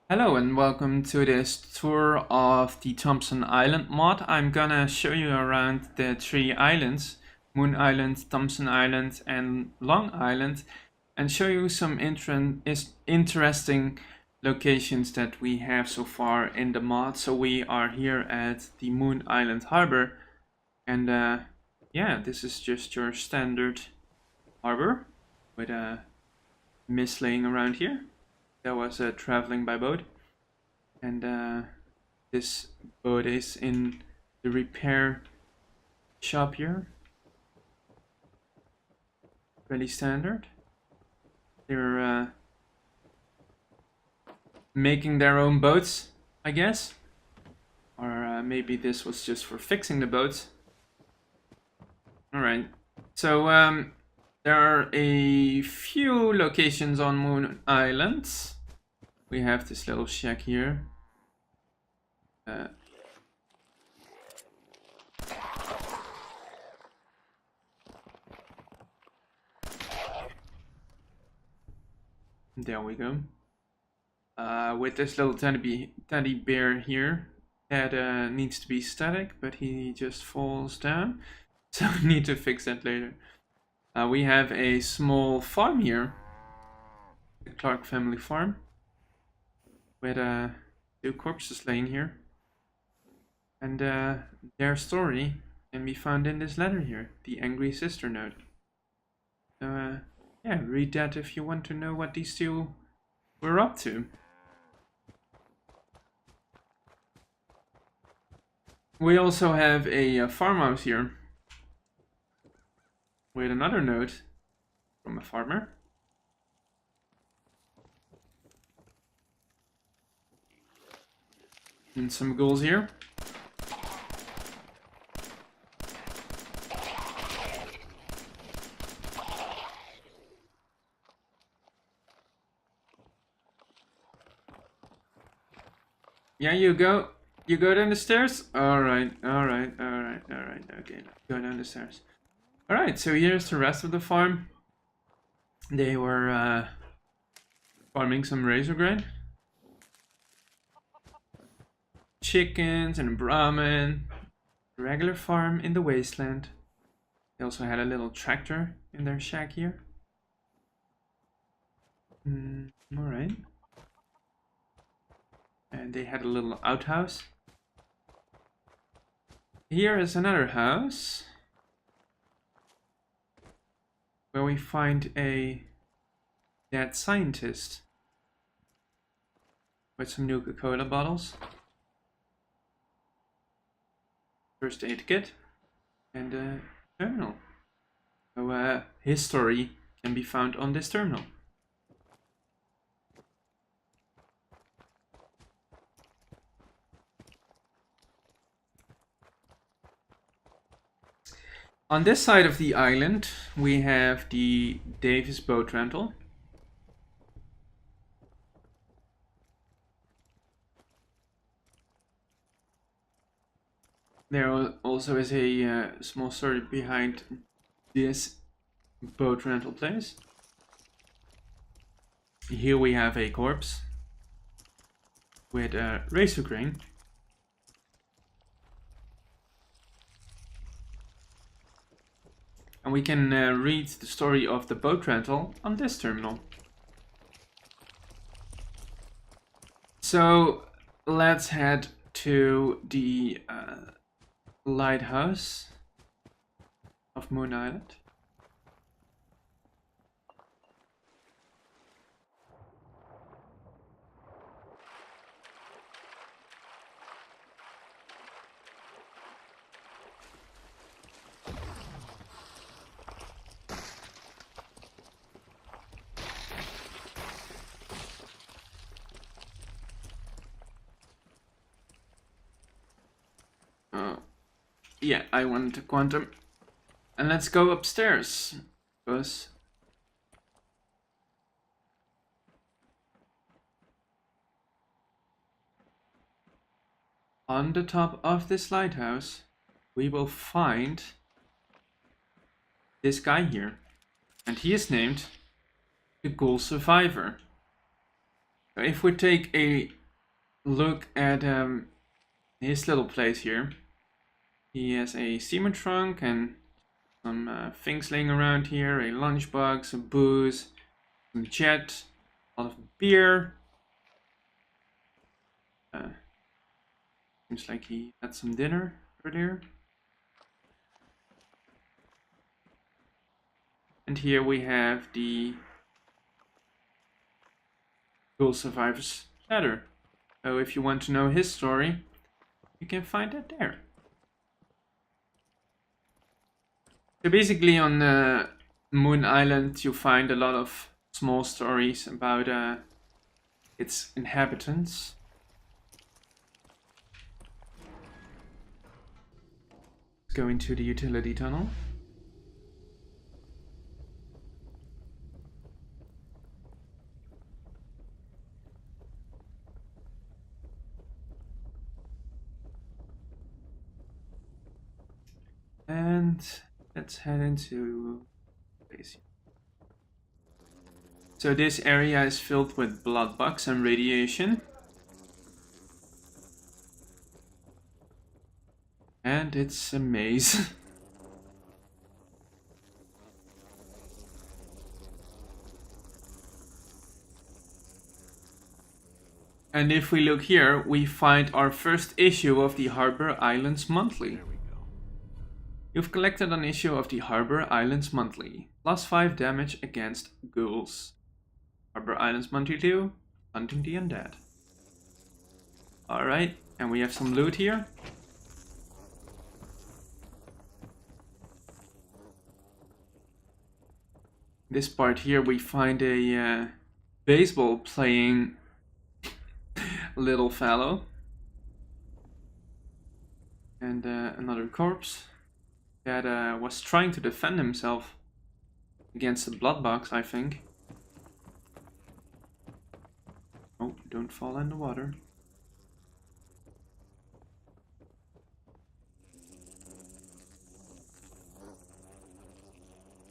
Hello and welcome to this tour of the Thompson Island mod. I'm gonna show you around the three islands, Moon Island, Thompson Island and Long Island, and show you some interesting locations that we have so far in the mod. So we are here at the Moon Island harbor, and yeah, this is just your standard harbor with a mist laying around here. That was traveling by boat, and this boat is in the repair shop here. Really standard. They're making their own boats, I guess, or maybe this was just for fixing the boats. All right, so there are a few locations on Moon Island. We have this little shack here. There we go. With this little teddy bear here that needs to be static, but he just falls down. So we need to fix that later. We have a small farm here, the Clark family farm, with two corpses laying here, and their story can be found in this letter here, the Angry Sister note. So yeah, read that if you want to know what these two were up to. We also have a farmhouse here with another note from a farmer. And some ghouls here. Yeah, you go down the stairs? Alright, okay, let's go down the stairs. Alright, so here's the rest of the farm. They were farming some razor grain. Chickens and Brahmin. Regular farm in the wasteland. They also had a little tractor in their shack here. Alright. And they had a little outhouse. Here is another house where we find a dead scientist with some Nuka-Cola bottles, first aid kit, and a terminal. So his story can be found on this terminal. On this side of the island, we have the Davis boat rental. There also is a small story behind this boat rental place. Here we have a corpse with a razor grain. And we can read the story of the boat rental on this terminal. So let's head to the lighthouse of Moon Island. Yeah, I wanted to quantum. And let's go upstairs. Because on the top of this lighthouse, we will find this guy here. And he is named the Ghoul Survivor. So if we take a look at his little place here. He has a steamer trunk and some things laying around here, a lunchbox, some booze, some jet, a lot of beer. Seems like he had some dinner earlier. And here we have the Ghoul Survivor's ladder. So if you want to know his story, you can find it there. So basically on Moon Island you find a lot of small stories about its inhabitants. Let's go into the utility tunnel. And let's head into base. So this area is filled with blood bugs and radiation. And it's a maze. And if we look here, we find our first issue of the Harbor Islands Monthly. You've collected an issue of the Harbor Islands Monthly. +5 damage against ghouls. Harbor Islands Monthly 2, Hunting the Undead. Alright, and we have some loot here. This part here we find a baseball playing little fellow. And another corpse that was trying to defend himself against the blood box, I think. Oh, don't fall in the water.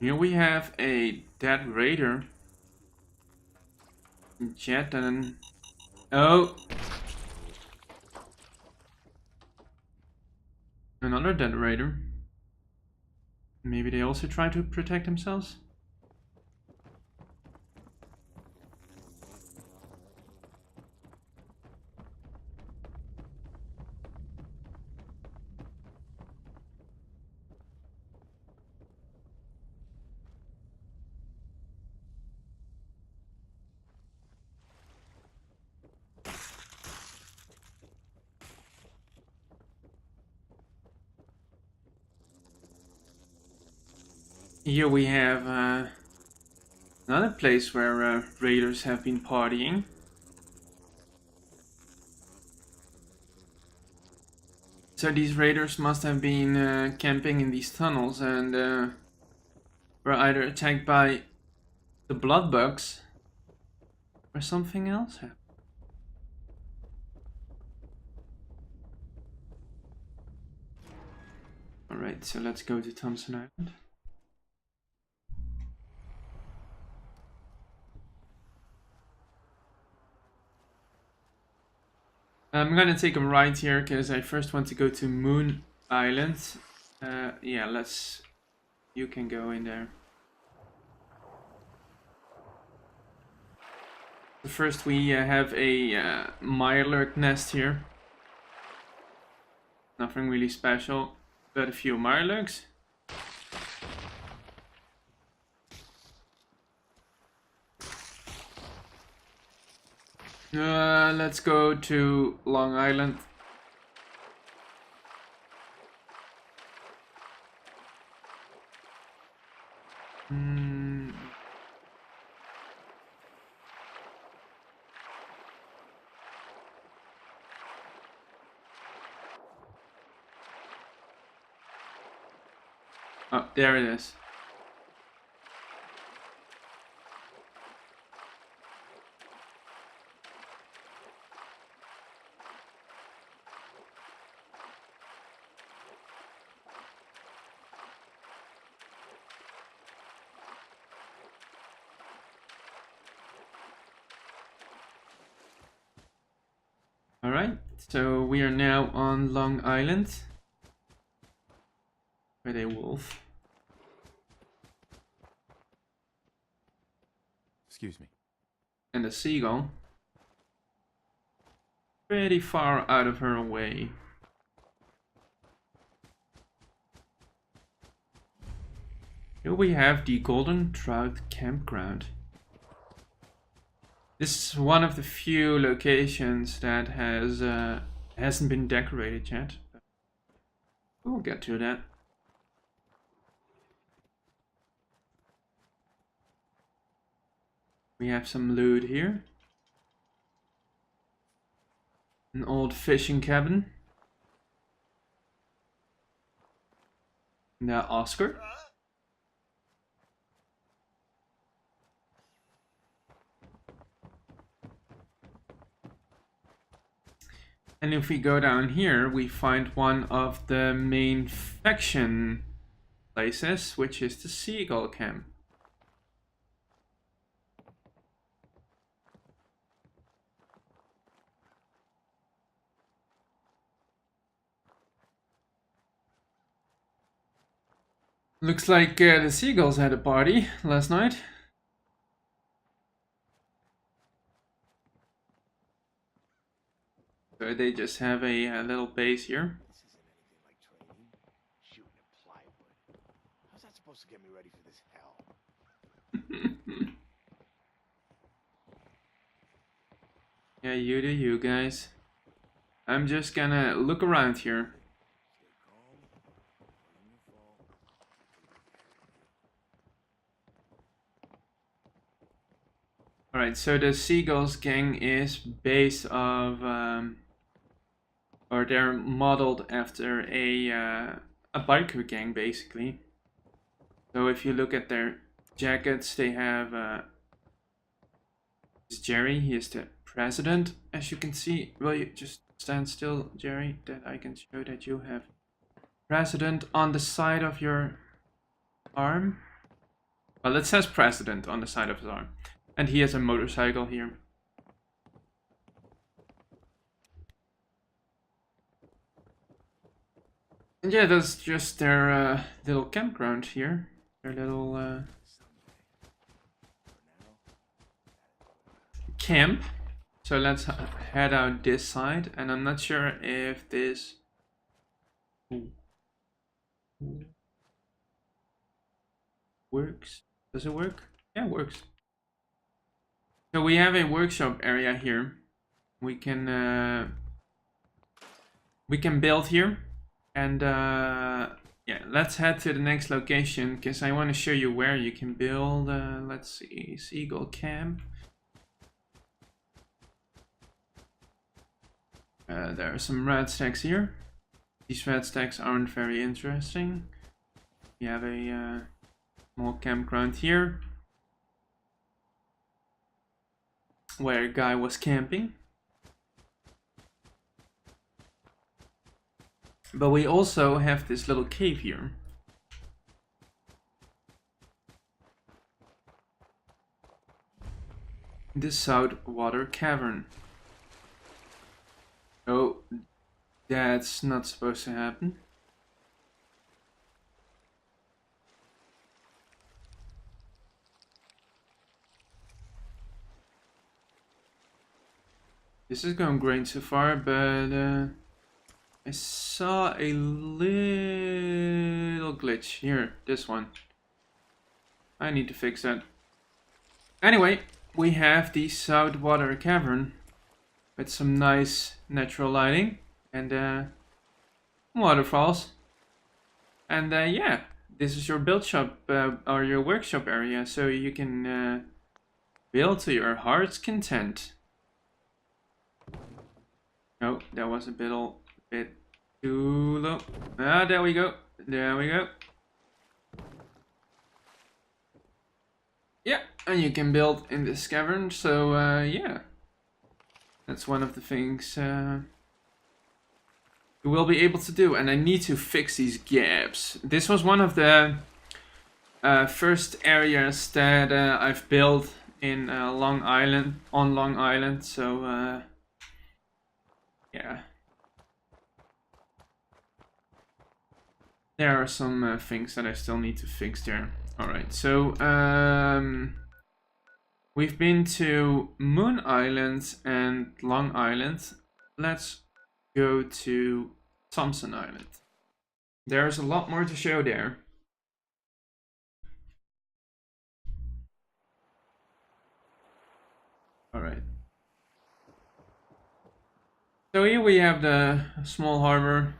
Here we have a dead raider. Jet and... Oh! Another dead raider. Maybe they also try to protect themselves? Here we have another place where raiders have been partying. So these raiders must have been camping in these tunnels and were either attacked by the blood bugs or something else happened. Alright, so let's go to Thompson Island. I'm gonna take a right here because I first want to go to Moon Island. Yeah, let's... You can go in there. First we have a Mirelurk nest here. Nothing really special, but a few Mirelurks. Let's go to Long Island. Oh, there it is. Alright, so we are now on Long Island with a wolf. Excuse me. And a seagull. Pretty far out of her way. Here we have the Golden Trout Campground. This is one of the few locations that hasn't been decorated yet. We'll get to that. We have some loot here. An old fishing cabin. Now Oscar. And if we go down here, we find one of the main faction places, which is the Seagull Camp. Looks like the seagulls had a party last night. So they just have a little base here. This isn't anything like training. Shooting at plywood. How's that supposed to get me ready for this hell? Yeah, you do you guys. I'm just gonna look around here. Stay calm. Learn your fall. Alright, so the Seagulls gang is based of, or they're modeled after a biker gang, basically. So if you look at their jackets, they have, it's Jerry, he is the president, as you can see. Will you just stand still, Jerry, that I can show that you have president on the side of your arm? Well, it says president on the side of his arm. And he has a motorcycle here. And yeah, that's just their little campground here. Their little camp. So let's head out this side. And I'm not sure if this... works. Does it work? Yeah, it works. So we have a workshop area here. We can build here, and yeah, let's head to the next location because I want to show you where you can build. Let's see, Seagull Camp. There are some red stacks here. These red stacks aren't very interesting. We have a small campground here, where a guy was camping. But we also have this little cave here. The Saltwater Cavern. Oh, that's not supposed to happen. This is going great so far, but I saw a little glitch here. This one. I need to fix that. Anyway, we have the Saltwater Cavern with some nice natural lighting and waterfalls. And yeah, this is your build shop or your workshop area, so you can build to your heart's content. Oh, that was a bit too low. Ah, there we go. There we go. Yeah, and you can build in this cavern. So yeah, that's one of the things you will be able to do. And I need to fix these gaps. This was one of the first areas that I've built in Long Island, on Long Island. So yeah. There are some things that I still need to fix there. Alright, so we've been to Moon Island and Long Island. Let's go to Thompson Island. There's a lot more to show there. Alright. So here we have the small harbor.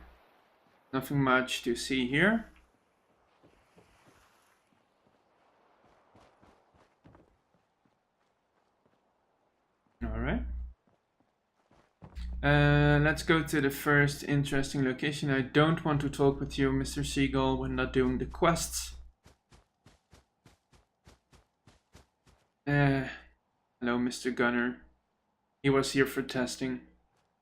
Nothing much to see here. Alright. Let's go to the first interesting location. I don't want to talk with you, Mr. Seagull. We're not doing the quests. Hello, Mr. Gunner. He was here for testing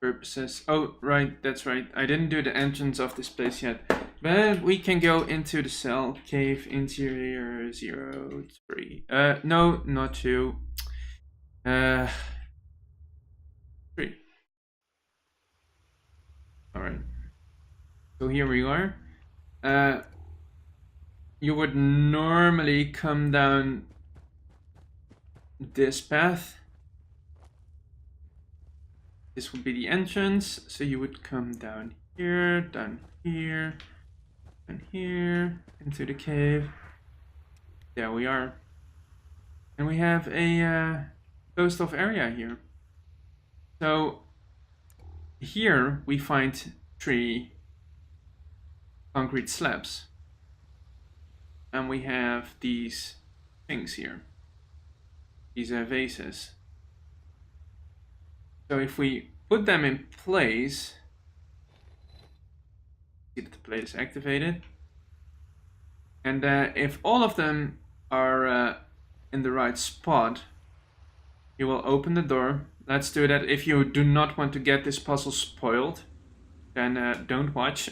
purposes. Oh, right, that's right. I didn't do the entrance of this place yet. But we can go into the cell. Cave interior 03. No, not 2. 3. Alright. So here we are. You would normally come down this path. This would be the entrance. So you would come down here, and here, into the cave. There we are. And we have a closed off area here. So here we find 3 concrete slabs. And we have these things here. These vases. So if we put them in place, see that the plate is activated. And if all of them are in the right spot, you will open the door. Let's do that. If you do not want to get this puzzle spoiled, then don't watch.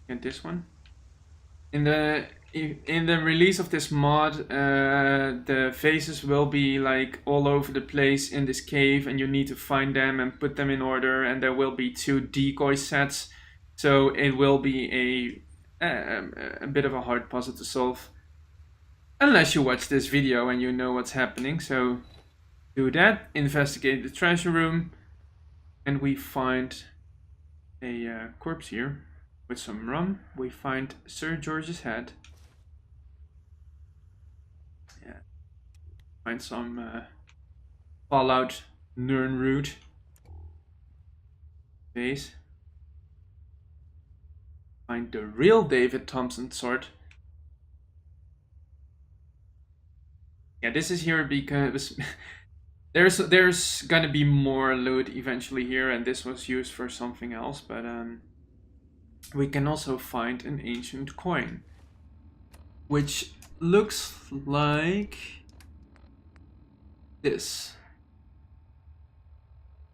And this one. In the release of this mod, the vases will be like all over the place in this cave, and you need to find them and put them in order. And there will be 2 decoy sets, so it will be a bit of a hard puzzle to solve, unless you watch this video and you know what's happening. So do that. Investigate the treasure room, and we find a corpse here. With some rum, we find Sir George's head. Yeah. Find some Fallout Nernroot base. Find the real David Thompson sword. Yeah, this is here because there's gonna be more loot eventually here, and this was used for something else, but we can also find an ancient coin, which looks like this.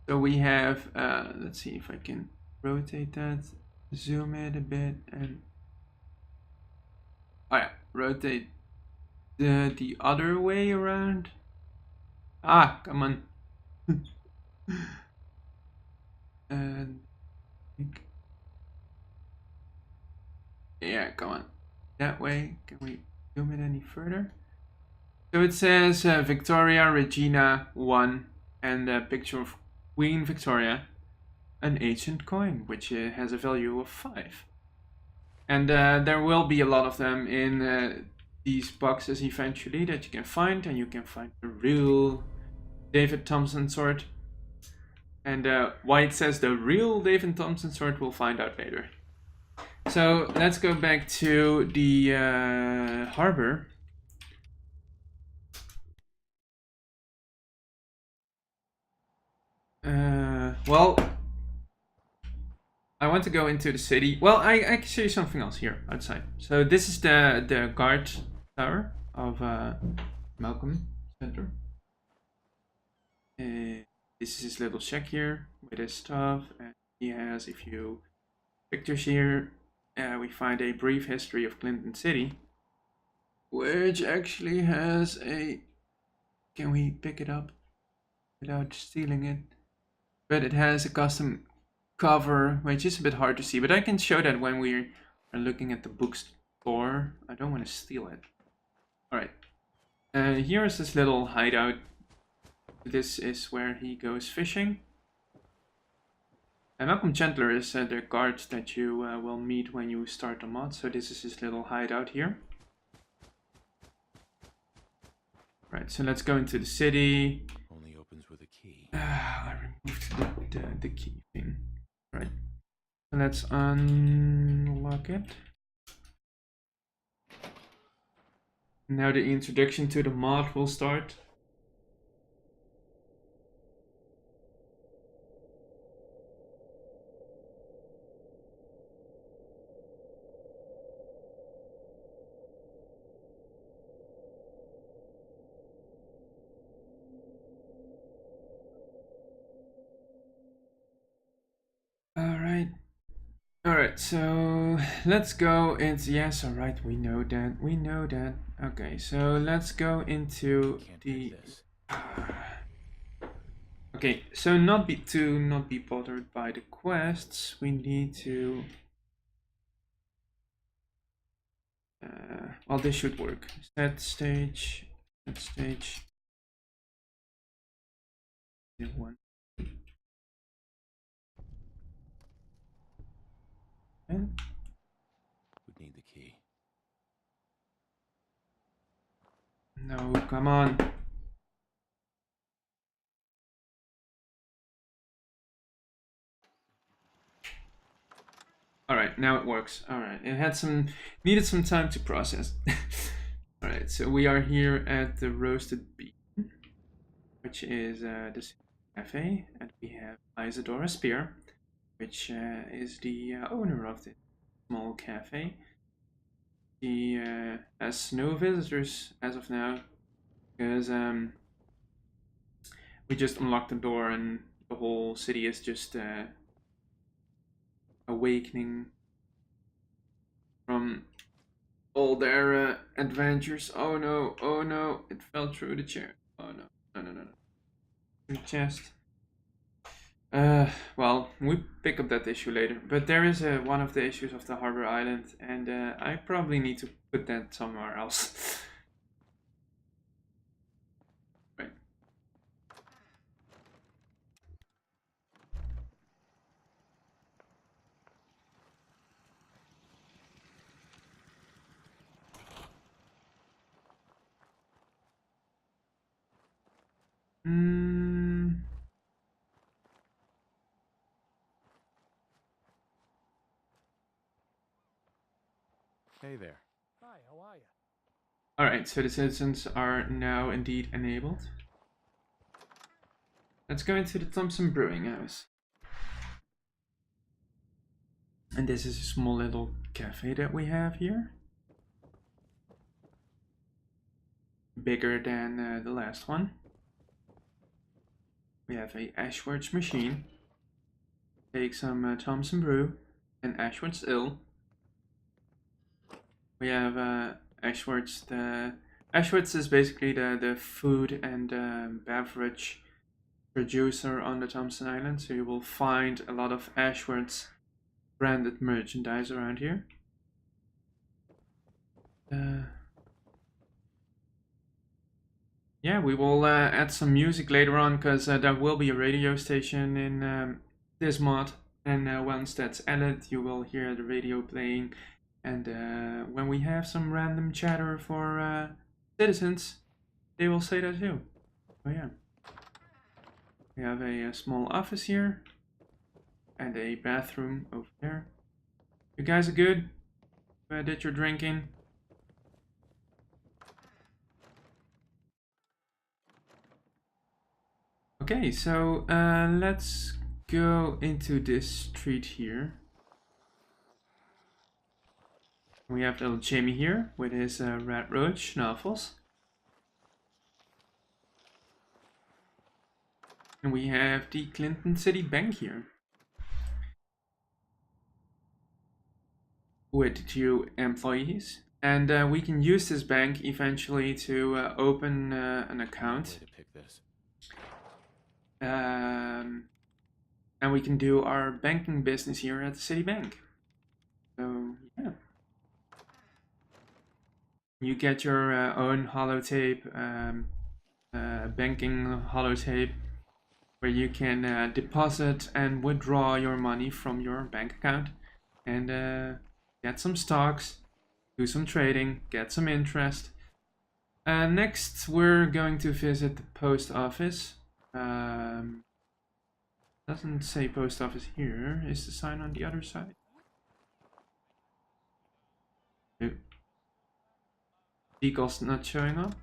So we have, let's see if I can rotate that, zoom it a bit, and oh yeah, rotate the other way around. Ah, come on. And yeah, come on. That way. Can we zoom it any further? So it says Victoria Regina 1 and a picture of Queen Victoria, an ancient coin, which has a value of 5. And there will be a lot of them in these boxes eventually that you can find, and you can find the real David Thompson sword. And why it says the real David Thompson sword, we'll find out later. So let's go back to the harbor. Well, I want to go into the city. Well, I can show you something else here outside. So this is the guard tower of Malcolm Center. This is his little shack here with his stuff, and he has a few pictures here. We find a brief history of Clinton City. which actually has a... Can we pick it up without stealing it? But it has a custom cover, which is a bit hard to see, but I can show that when we are looking at the bookstore. I don't want to steal it. Alright. Here is this little hideout. This is where he goes fishing. And Malcolm Chandler is the guard that you will meet when you start the mod. So this is his little hideout here. Right, so let's go into the city. Only opens with a key. I removed the key thing. Right. So let's unlock it. Now the introduction to the mod will start. Alright, so let's go into... Yes, alright, we know that. Okay, so let's go into the... Okay, so not be bothered by the quests. We need to... well, this should work. Set stage. One. Would need the key. No, come on. Alright, now it works. Alright, it had needed some time to process. Alright, so we are here at the Roasted Bean, which is the cafe, and we have Isadora Spear, which is the owner of the small cafe. He has no visitors as of now, because we just unlocked the door and the whole city is just awakening from all their adventures. Oh no, it fell through the chair. Oh no. The chest. Well, we pick up that issue later, but there is one of the issues of the Harbor Island, and I probably need to put that somewhere else. Right. Hey there. Hi, how are you? Alright, so the citizens are now indeed enabled. Let's go into the Thompson Brewing House. And this is a small little cafe that we have here. Bigger than the last one. We have a Ashworth machine. Take some Thompson Brew and Ashworth's Ale. We have Ashworth's. The Ashworth's is basically the food and beverage producer on the Thompson Island, so you will find a lot of Ashworth's branded merchandise around here. Yeah, we will add some music later on, because there will be a radio station in this mod, and once that's added you will hear the radio playing, and when we have some random chatter for citizens, they will say that too. Oh yeah. We have a small office here, and a bathroom over there. You guys are good? Did your drinking? Okay, so let's go into this street here. We have little Jamie here with his Red Roach novels. And we have the Clinton City Bank here, with 2 employees. And we can use this bank eventually to open an account. Way to pick this. And we can do our banking business here at the city bank. So yeah, you get your own holotape, banking holotape, where you can deposit and withdraw your money from your bank account, and get some stocks, do some trading, get some interest. Next, we're going to visit the post office. Doesn't say post office here. Is the sign on the other side? Nope. Decal's not showing up.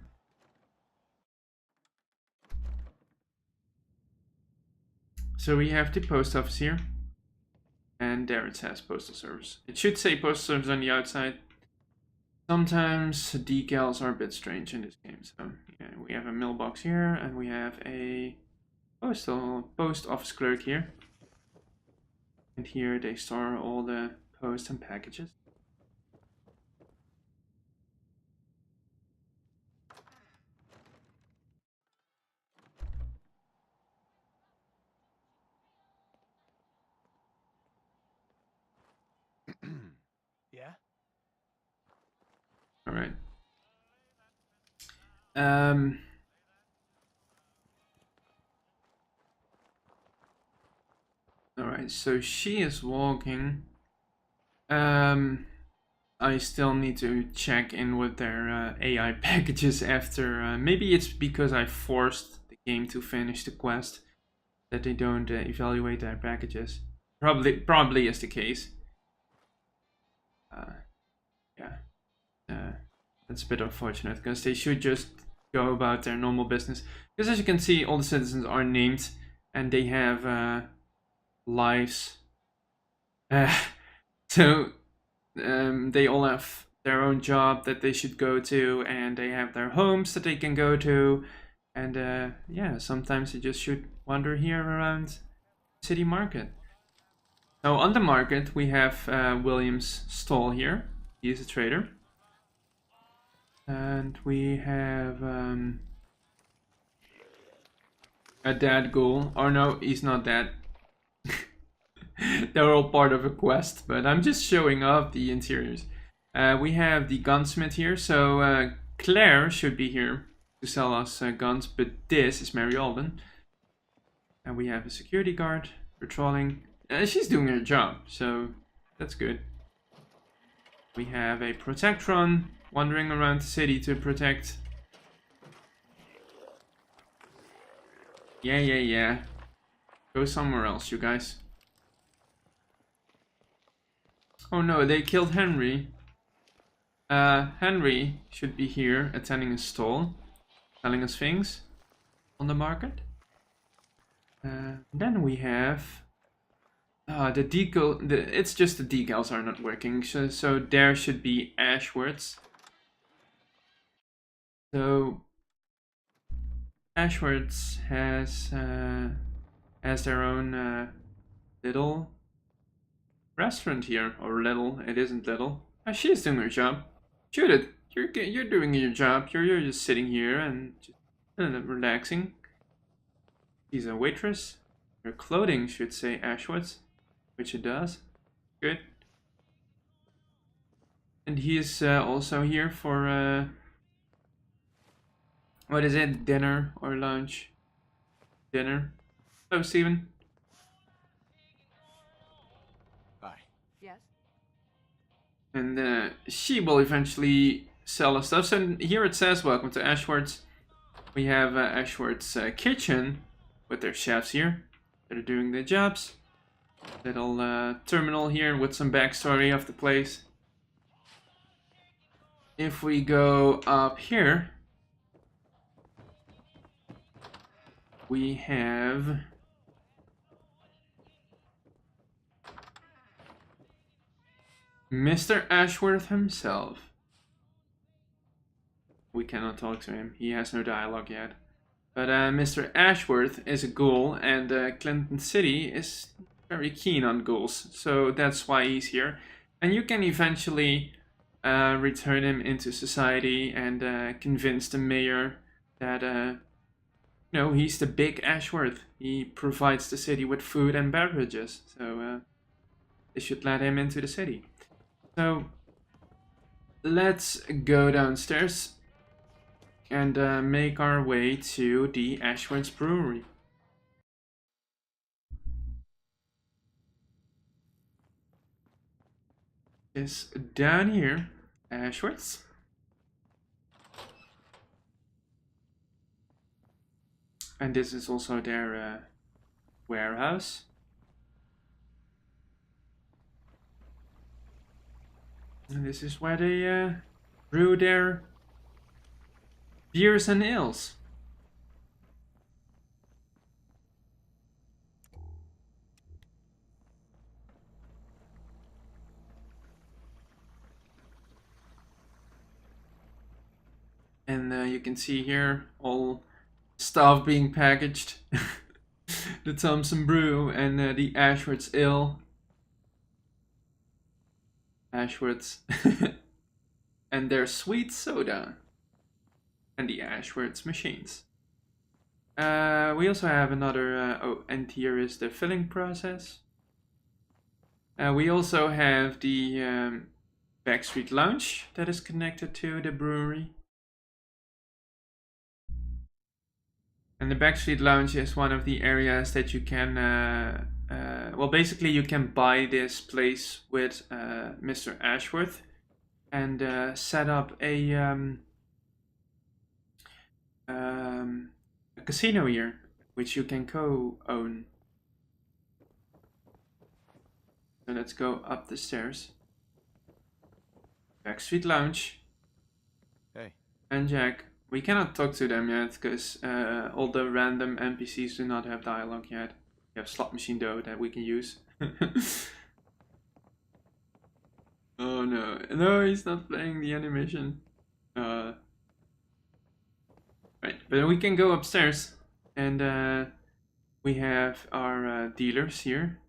So we have the post office here. And there it says postal service. It should say postal service on the outside. Sometimes decals are a bit strange in this game. So yeah, we have a mailbox here, and we have a post office clerk here. And here they store all the post and packages. Yeah? All right. All right, so she is walking. I still need to check in with their AI packages after. Maybe it's because I forced the game to finish the quest that they don't evaluate their packages. Probably is the case. Yeah, that's a bit unfortunate because they should just go about their normal business. Because as you can see, all the citizens are named and they have lives. So they all have their own job that they should go to, and they have their homes that they can go to, and yeah, sometimes they just should wander here around city market. So on the market we have William's stall here. He is a trader, and we have a dead ghoul. Or no, he's not dead. They're all part of a quest, but I'm just showing off the interiors. We have the gunsmith here, so Claire should be here to sell us guns, but this is Mary Alden. And we have a security guard patrolling. She's doing her job, so that's good. We have a protectron wandering around the city to protect. Yeah. Go somewhere else, you guys. Oh no, they killed Henry. Henry should be here attending his stall, selling us things on the market. Then we have the decal. It's just the decals are not working, so there should be Ashworth's. So Ashworth's has their own little restaurant here, or little. It isn't little. She's doing her job. Judith, you're doing your job. You're just sitting here and just relaxing. She's a waitress. Her clothing should say Ashworth's, which it does. Good. And he is also here for what is it? Dinner or lunch? Dinner. Hello, Steven. And she will eventually sell us stuff. So here it says, welcome to Ashworth's. We have Ashworth's kitchen with their chefs here. They're doing their jobs. Little terminal here with some backstory of the place. If we go up here, we have Mr. Ashworth himself. We cannot talk to him. He has no dialogue yet. But Mr. Ashworth is a ghoul, and Clinton City is very keen on ghouls. So that's why he's here. And you can eventually return him into society and convince the mayor that he's the big Ashworth. He provides the city with food and beverages, so they should let him into the city. So let's go downstairs and make our way to the Ashworth's Brewery. Is down here, Ashworth's. And this is also their warehouse. And this is where they brew their beers and ales. And you can see here all stuff being packaged. The Thompson Brew and the Ashworth's Ale. Ashworth's. And their sweet soda. And the Ashworth's machines. We also have another, and here is the filling process. We also have the Backstreet Lounge that is connected to the brewery. And the Backstreet Lounge is one of the areas that you can, well, basically you can buy this place with Mr. Ashworth and set up a casino here, which you can co-own. So let's go up the stairs. Backstreet Lounge. Hey. And Jack. We cannot talk to them yet, because all the random NPCs do not have dialogue yet. We have slot machine though that we can use. Oh no. No, he's not playing the animation. Right, but we can go upstairs and we have our dealers here.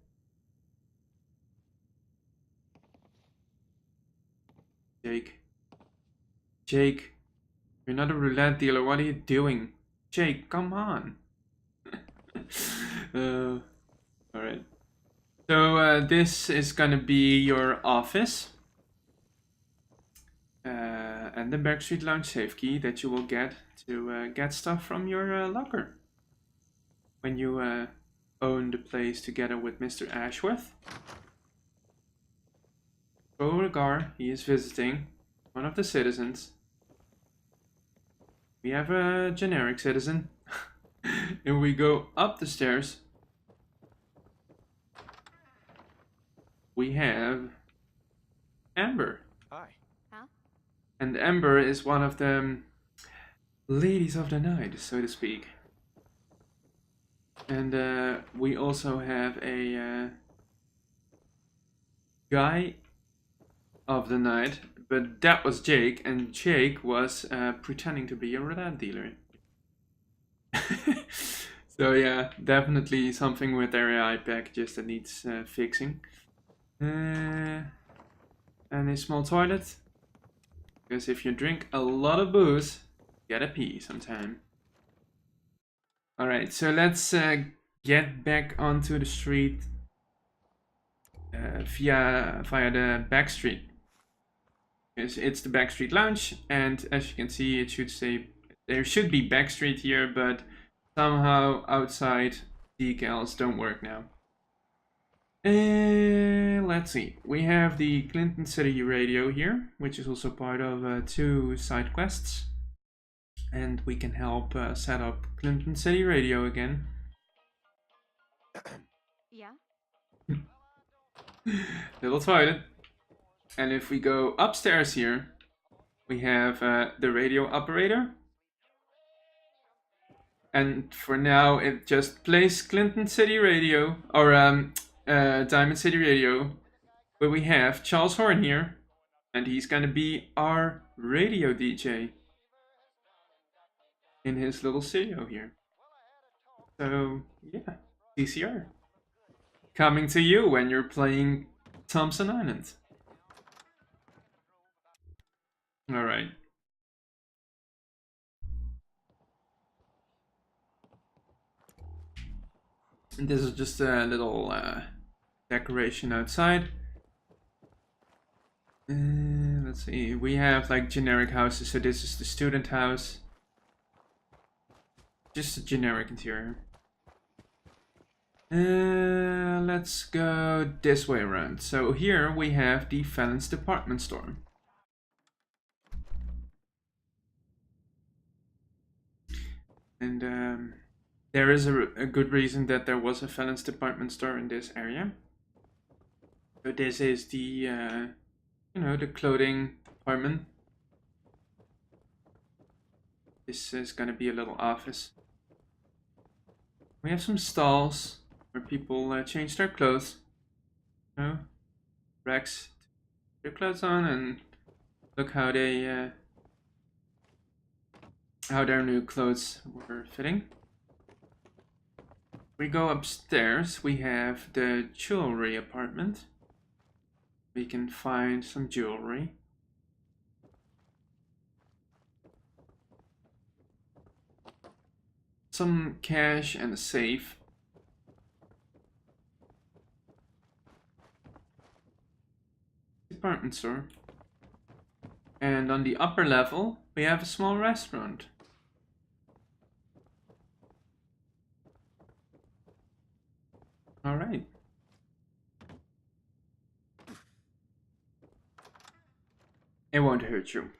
Jake, you're not a roulette dealer, what are you doing? Jake, come on. Alright. So this is gonna be your office. And the Backstreet Lounge safe key that you will get to get stuff from your locker. When you own the place together with Mr. Ashworth. Beauregard, he is visiting one of the citizens. We have a generic citizen. And we go up the stairs. We have Amber. Hi. Huh? And Amber is one of the ladies of the night, so to speak. And we also have a guy of the night, but that was Jake, and Jake was pretending to be a roulette dealer. So yeah, definitely something with their AI packages that needs fixing. And a small toilet, because if you drink a lot of booze, you gotta pee sometime. Alright, so let's get back onto the street via the back street. It's the Backstreet Lounge, and as you can see, it should say there should be Backstreet here, but somehow outside decals don't work now. Let's see. We have the Clinton City radio here, which is also part of 2 side quests, and we can help set up Clinton City radio again. Yeah? Little toilet. And if we go upstairs here, we have the radio operator. And for now, it just plays Clinton City Radio, or Diamond City Radio. But we have Charles Horn here, and he's gonna be our radio DJ in his little studio here. So, yeah, CCR. Coming to you when you're playing Thompson Island. All right. And this is just a little decoration outside. Let's see. We have like generic houses. So this is the student house. Just a generic interior. Let's go this way around. So here we have the Fallon's department store. And there is a good reason that there was a Fallon's department store in this area. So this is the, the clothing department. This is gonna be a little office. We have some stalls where people change their clothes. Racks, their clothes on, and look how they how their new clothes were fitting. We go upstairs. We have the jewelry apartment. We can find some jewelry. Some cash and a safe. Department store. And on the upper level, we have a small restaurant. All right. It won't hurt you.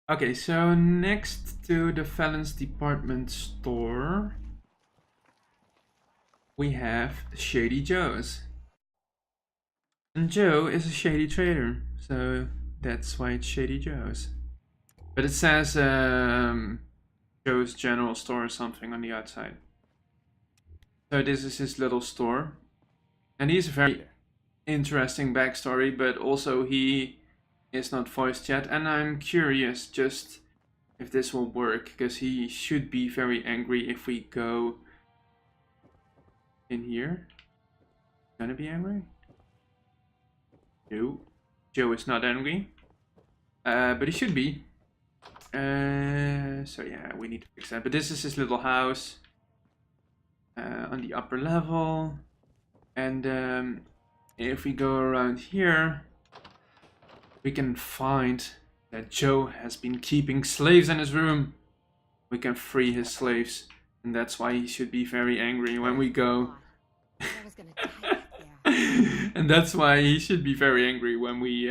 Okay, so next to the Fallon's department store, we have Shady Joe's. And Joe is a shady trader, so that's why it's Shady Joe's. But it says Joe's General Store or something on the outside. So this is his little store. And he's a very interesting backstory, but also he is not voiced yet. And I'm curious just if this will work, because he should be very angry if we go in here. Gonna be angry? No. Joe is not angry. But he should be. So yeah, we need to fix that. But this is his little house. On the upper level. And if we go around here, we can find that Joe has been keeping slaves in his room. We can free his slaves. And that's why he should be very angry when we go. I was gonna die there. And that's why he should be very angry when we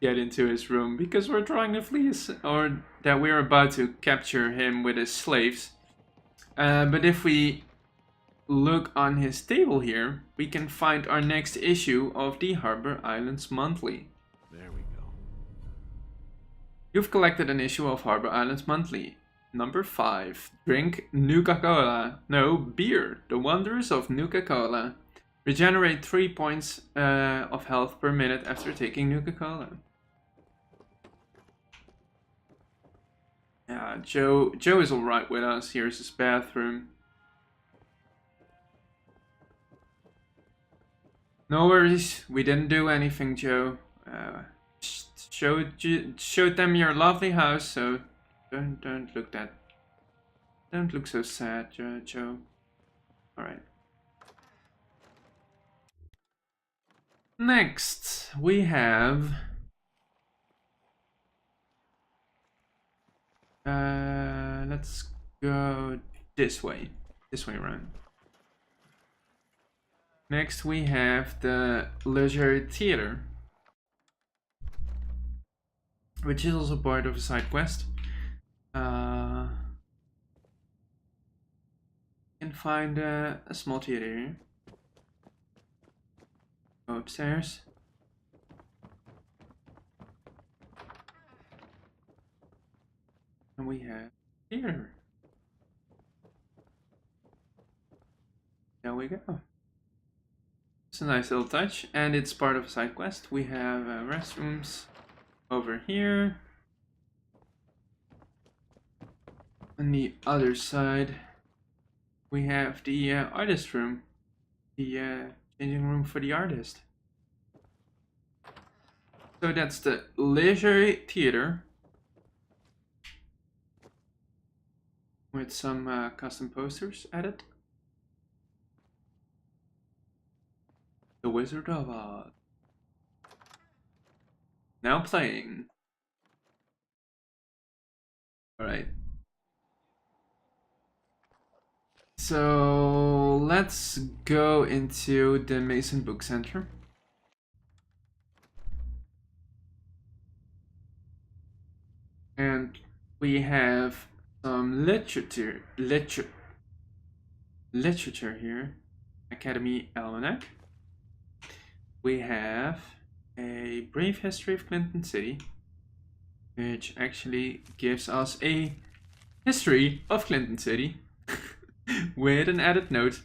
get into his room. Because we're trying to flee or that we're about to capture him with his slaves. But if we look on his table here, we can find our next issue of the Harbor Islands Monthly. There we go. You've collected an issue of Harbor Islands Monthly. Number 5. Drink Nuka-Cola. No, beer. The Wonders of Nuka-Cola. Regenerate 3 points of health per minute after taking Nuka-Cola. Yeah, Joe is alright with us. Here's his bathroom. No worries, we didn't do anything, Joe. Showed them your lovely house, so don't look so sad, Joe. All right. Next, we have let's go this way around. Next we have the Leisure Theater, which is also part of a side quest. You can find a small theater here. Go upstairs. And we have theater. There we go. It's a nice little touch, and it's part of a side quest. We have restrooms over here. On the other side, we have the artist room, the changing room for the artist. So that's the Leisure Theater with some custom posters added. The Wizard of Oz. Now playing. Alright. So let's go into the Mason Book Center. And we have some literature here. Academy Almanac. We have a brief history of Clinton City, which actually gives us a history of Clinton City with an added note.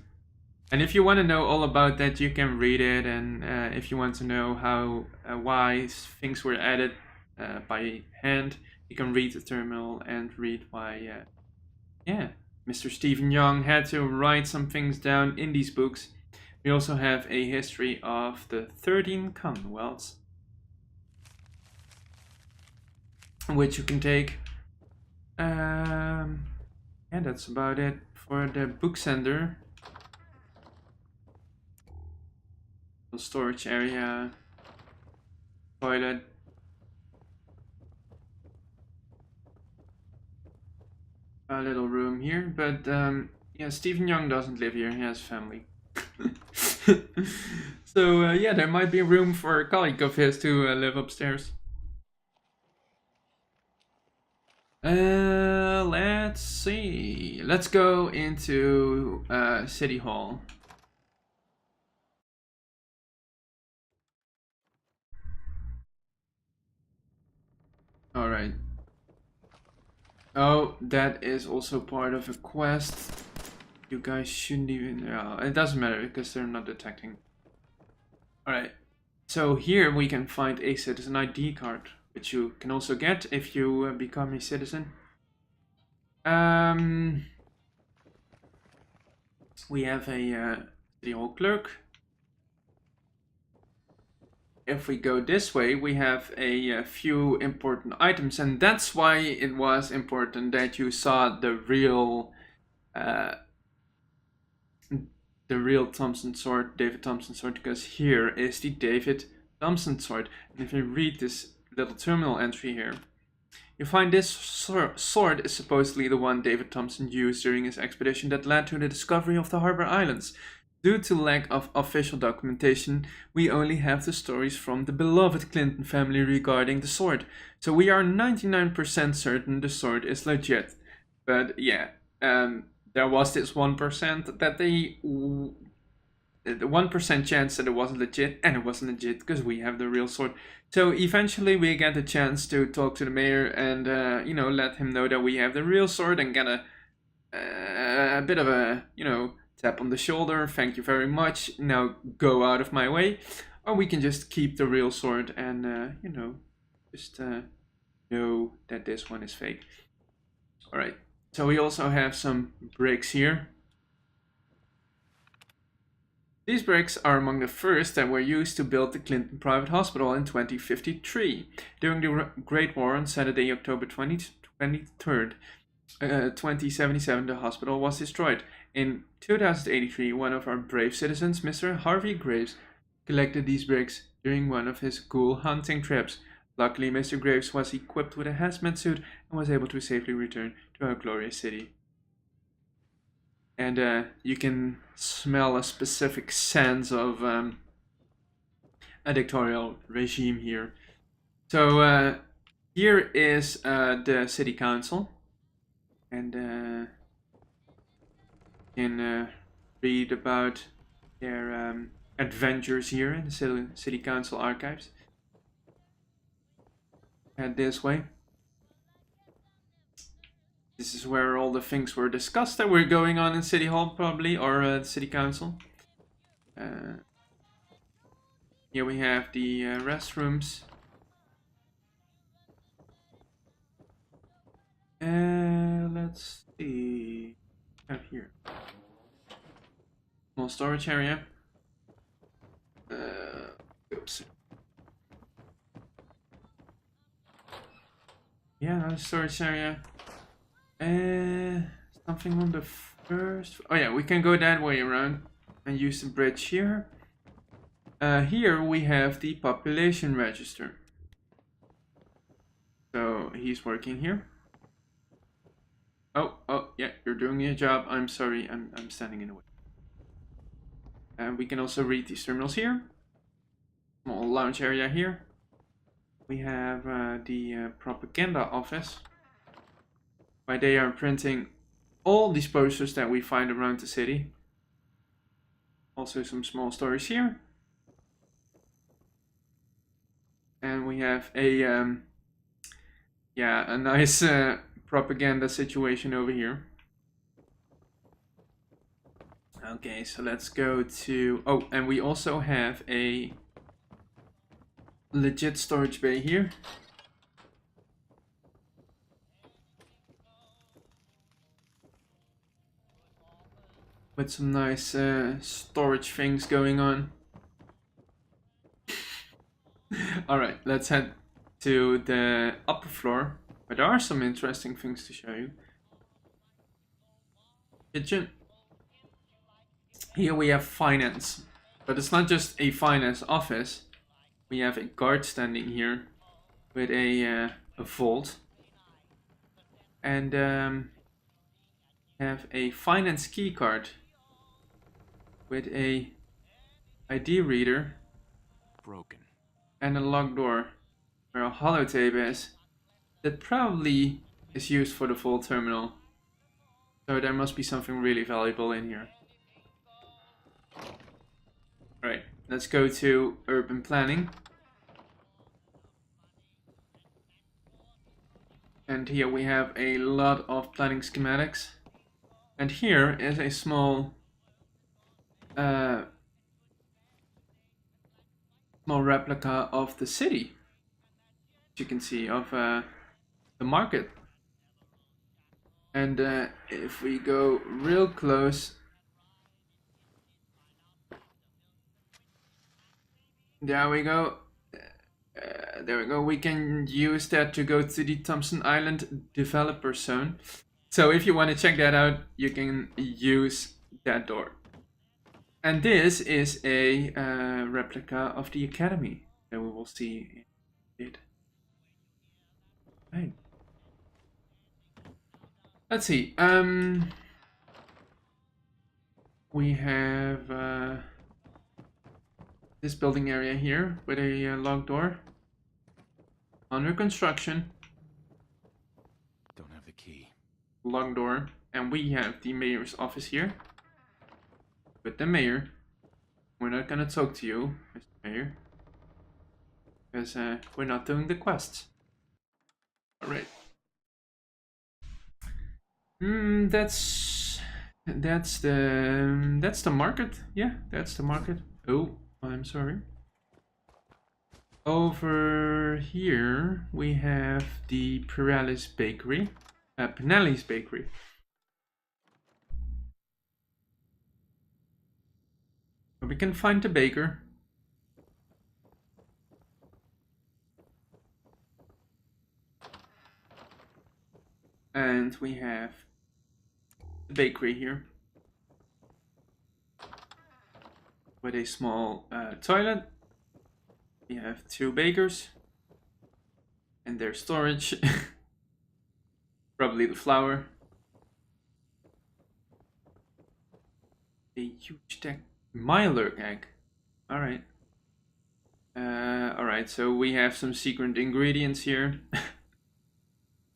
And if you want to know all about that, you can read it. And if you want to know how why things were added by hand, you can read the terminal and read why. Mr. Stephen Young had to write some things down in these books. We also have a history of the 13 Commonwealths, which you can take. And that's about it for the book center. The storage area, toilet. A little room here, but yeah, Stephen Young doesn't live here, he has family. So yeah, there might be room for a colleague of his to live upstairs. Let's see. Let's go into City Hall. All right. Oh, that is also part of a quest. You guys shouldn't even... it doesn't matter because they're not detecting. Alright, so here we can find a citizen ID card, which you can also get if you become a citizen. We have a City Hall clerk. If we go this way, we have a few important items, and that's why it was important that you saw the real Thompson sword, David Thompson sword, because here is the David Thompson sword. And if you read this little terminal entry here, you find this sword is supposedly the one David Thompson used during his expedition that led to the discovery of the Harbor Islands. Due to lack of official documentation, we only have the stories from the beloved Clinton family regarding the sword. So we are 99% certain the sword is legit. But yeah, there was this 1% that the 1% chance that it wasn't legit, and it wasn't legit because we have the real sword. So eventually we get a chance to talk to the mayor and let him know that we have the real sword and get a bit of a tap on the shoulder. Thank you very much. Now go out of my way. Or we can just keep the real sword and just know that this one is fake. All right. So we also have some bricks here. These bricks are among the first that were used to build the Clinton Private Hospital in 2053. During the Great War on Saturday, October 23rd, 2077, the hospital was destroyed. In 2083, one of our brave citizens, Mr. Harvey Graves, collected these bricks during one of his cool hunting trips. Luckily, Mr. Graves was equipped with a hazmat suit and was able to safely return to our glorious city. And you can smell a specific sense of a dictatorial regime here. So here is the city council, and you can read about their adventures here in the city council archives. Head this way. This is where all the things were discussed that were going on in City Hall, probably, or City Council. Here we have the restrooms. Let's see. Out here. Small storage area. Oops. Yeah, another storage area. Something on the first. Oh yeah, we can go that way around and use the bridge here. Here we have the population register. So he's working here. Oh yeah, you're doing your job. I'm sorry, I'm standing in the way. And we can also read these terminals here. Small lounge area here. We have the propaganda office, where they are printing all these posters that we find around the city. Also some small stories here. And we have a yeah, a nice propaganda situation over here. Okay, so let's go to... Oh, and we also have a legit storage bay here. With some nice storage things going on. Alright, let's head to the upper floor, where there are some interesting things to show you. Kitchen. Here we have finance, but it's not just a finance office. We have a guard standing here with a vault, and have a finance key card with a ID reader, Broken. and a locked door where a holotape is. That probably is used for the vault terminal. So there must be something really valuable in here. Right, let's go to urban planning. And here we have a lot of planning schematics. And here is a small replica of the city. As you can see, of the market. And if we go real close, there we go. There we go. We can use that to go to the Thompson Island developer zone. So if you want to check that out, you can use that door. And this is a replica of the academy that we will see in it. Right. Let's see. We have this building area here with a locked door. Under construction. Don't have the key. Locked door. And we have the mayor's office here. With the mayor. We're not gonna talk to you, Mr. Mayor. Because we're not doing the quests. Alright. That's the market. Yeah, that's the market. Oh, I'm sorry. Over here we have the Pinelli's Bakery. Pinelli's Bakery. We can find the baker. And we have the bakery here. With a small toilet. We have two bakers. And their storage. Probably the flour. A huge deck. Mylark egg. Alright. Alright, so we have some secret ingredients here.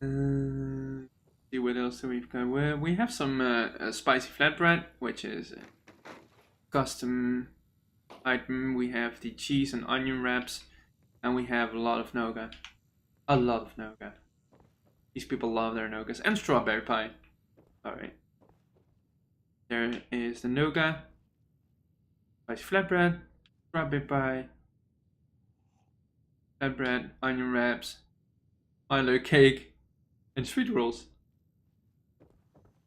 See what else do we've got. Well, we have some spicy flatbread, which is a custom item. We have the cheese and onion wraps, and we have a lot of nougat. A lot of nougat. These people love their nougats. And strawberry pie. Alright. There is the nougat. Spicy flatbread. Strawberry pie. Flatbread. Onion wraps. Milo cake. And sweet rolls.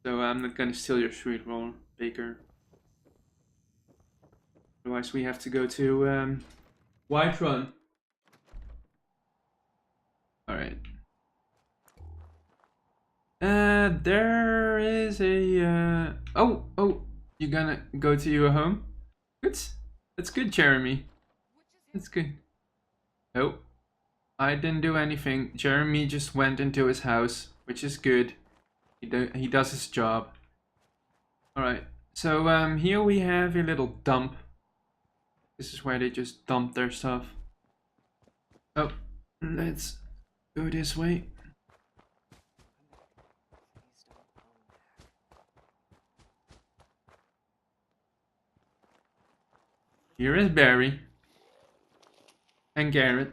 So I'm not gonna steal your sweet roll, baker. Otherwise we have to go to White Run. Alright. there is a oh, you're gonna go to your home? Good. That's good, Jeremy. That's good. Oh, I didn't do anything. Jeremy just went into his house, which is good. He does his job. Alright, so here we have a little dump. This is where they just dump their stuff. Oh, let's go this way. Here is Barry and Garrett.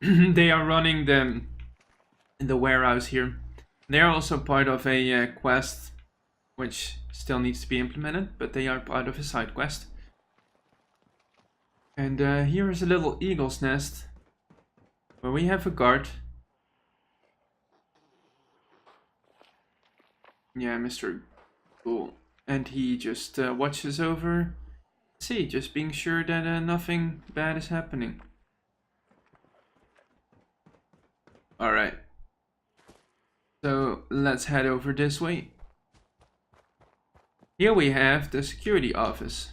They are running the warehouse here. They are also part of a quest, which still needs to be implemented, but they are part of a side quest. And here is a little eagle's nest, where we have a guard. Yeah, Mr. Cool. And he just watches over. See, just being sure that nothing bad is happening. Alright. So let's head over this way. Here we have the security office.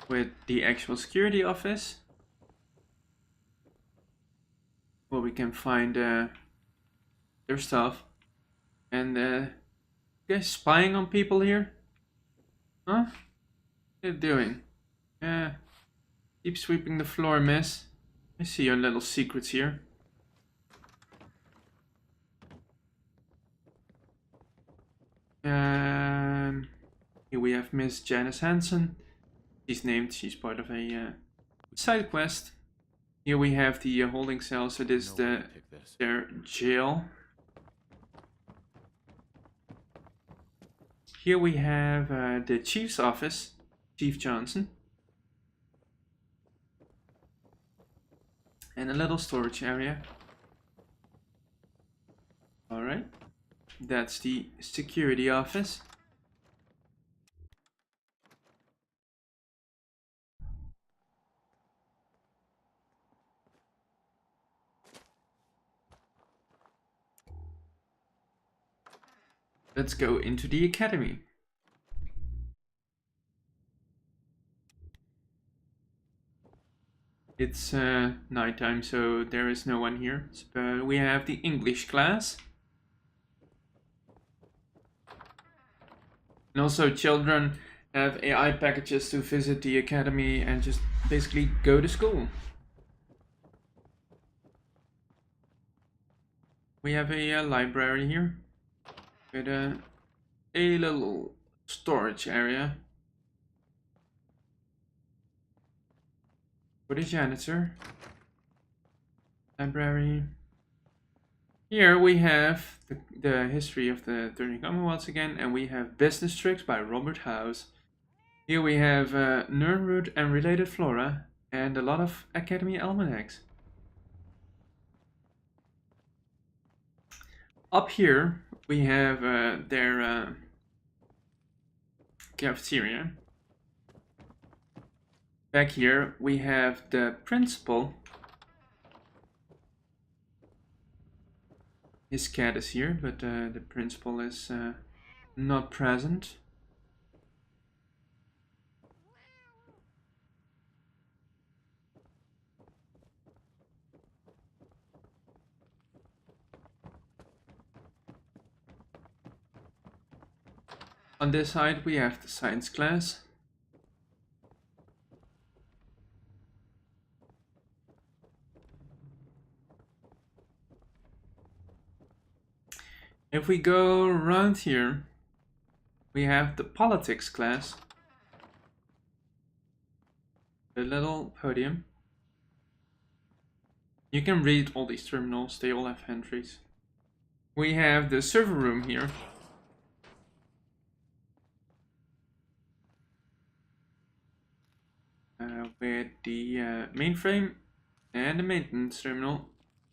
With the actual security office, where we can find their stuff. And you guys spying on people here? Huh? What are you doing? Yeah. Keep sweeping the floor, miss. I see your little secrets here. Here we have Miss Janice Hansen. She's named, she's part of a side quest. Here we have the holding cell, so this is their jail. Here we have the chief's office, Chief Johnson. And a little storage area. Alright, that's the security office. Let's go into the academy. It's nighttime, so there is no one here. But we have the English class. And also children have AI packages to visit the academy and just basically go to school. We have a library here with a little storage area for the janitor. Library. Here we have the history of the 13 Commonwealths again, and we have Business Tricks by Robert House. Here we have Nernroot and related flora, and a lot of Academy almanacs. Up here we have their cafeteria. Back here we have the principal. His cat is here, but the principal is not present. On this side we have the science class. If we go around here, we have the politics class. The little podium. You can read all these terminals, they all have entries. We have the server room here. With the mainframe and the maintenance terminal,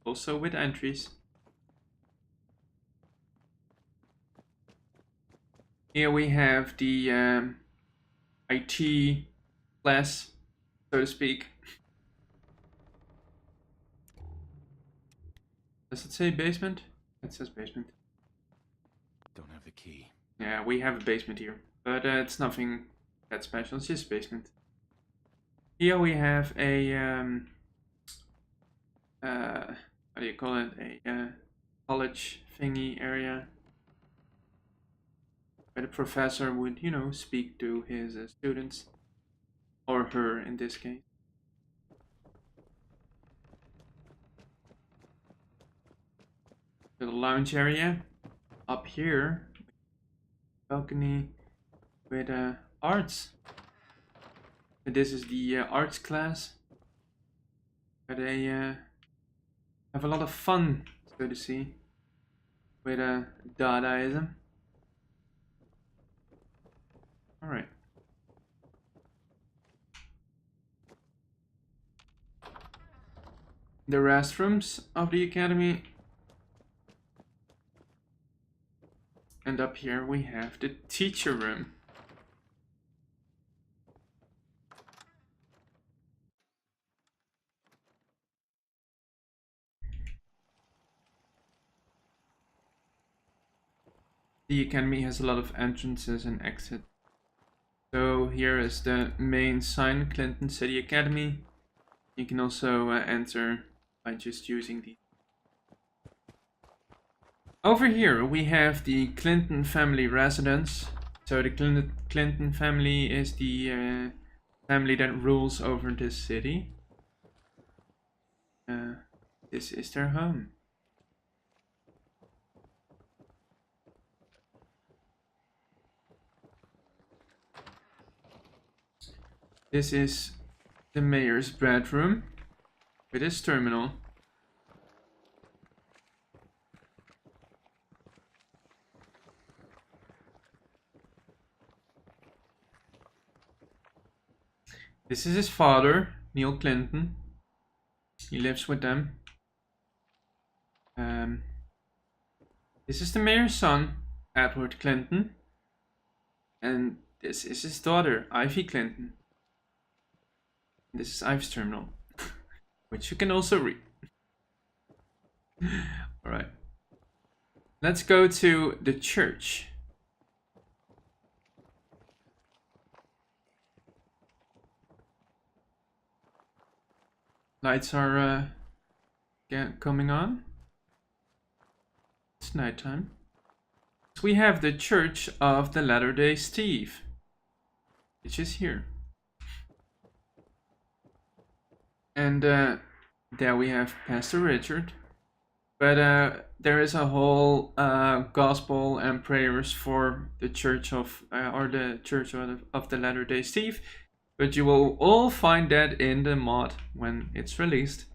also with entries. Here we have the IT class, so to speak. Does it say basement? It says basement. Don't have the key. Yeah, we have a basement here, but it's nothing that special. It's just basement. Here we have a what do you call it? A college thingy area where the professor would, you know, speak to his students, or her in this case. Little lounge area up here, balcony with arts. And this is the arts class where they have a lot of fun, so to see, with Dadaism. All right. The restrooms of the academy. And up here we have the teacher room. The academy has a lot of entrances and exits. So here is the main sign, Clinton City Academy. You can also enter by just using the. Over here we have the Clinton family residence. So the Clinton family is the family that rules over this city. This is their home. This is the mayor's bedroom with his terminal. This is his father, Neil Clinton. He lives with them. This is the mayor's son, Edward Clinton. And this is his daughter, Ivy Clinton. This is Ivy's terminal, which you can also read. Alright. Let's go to the church. Lights are coming on. It's nighttime. So we have the Church of the Latter-day Steve, which is here. And there we have Pastor Richard. But there is a whole gospel and prayers for the Church of, or the Church of the Latter-day Steve. But you will all find that in the mod when it's released.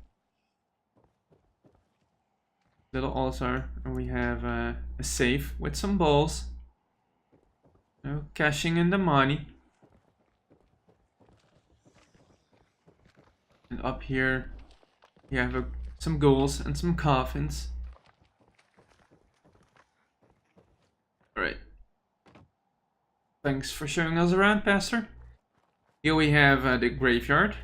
Little altar, and we have a safe with some balls. Cashing in the money. And up here, we have some ghouls and some coffins. Alright. Thanks for showing us around, Pastor. Here we have the graveyard.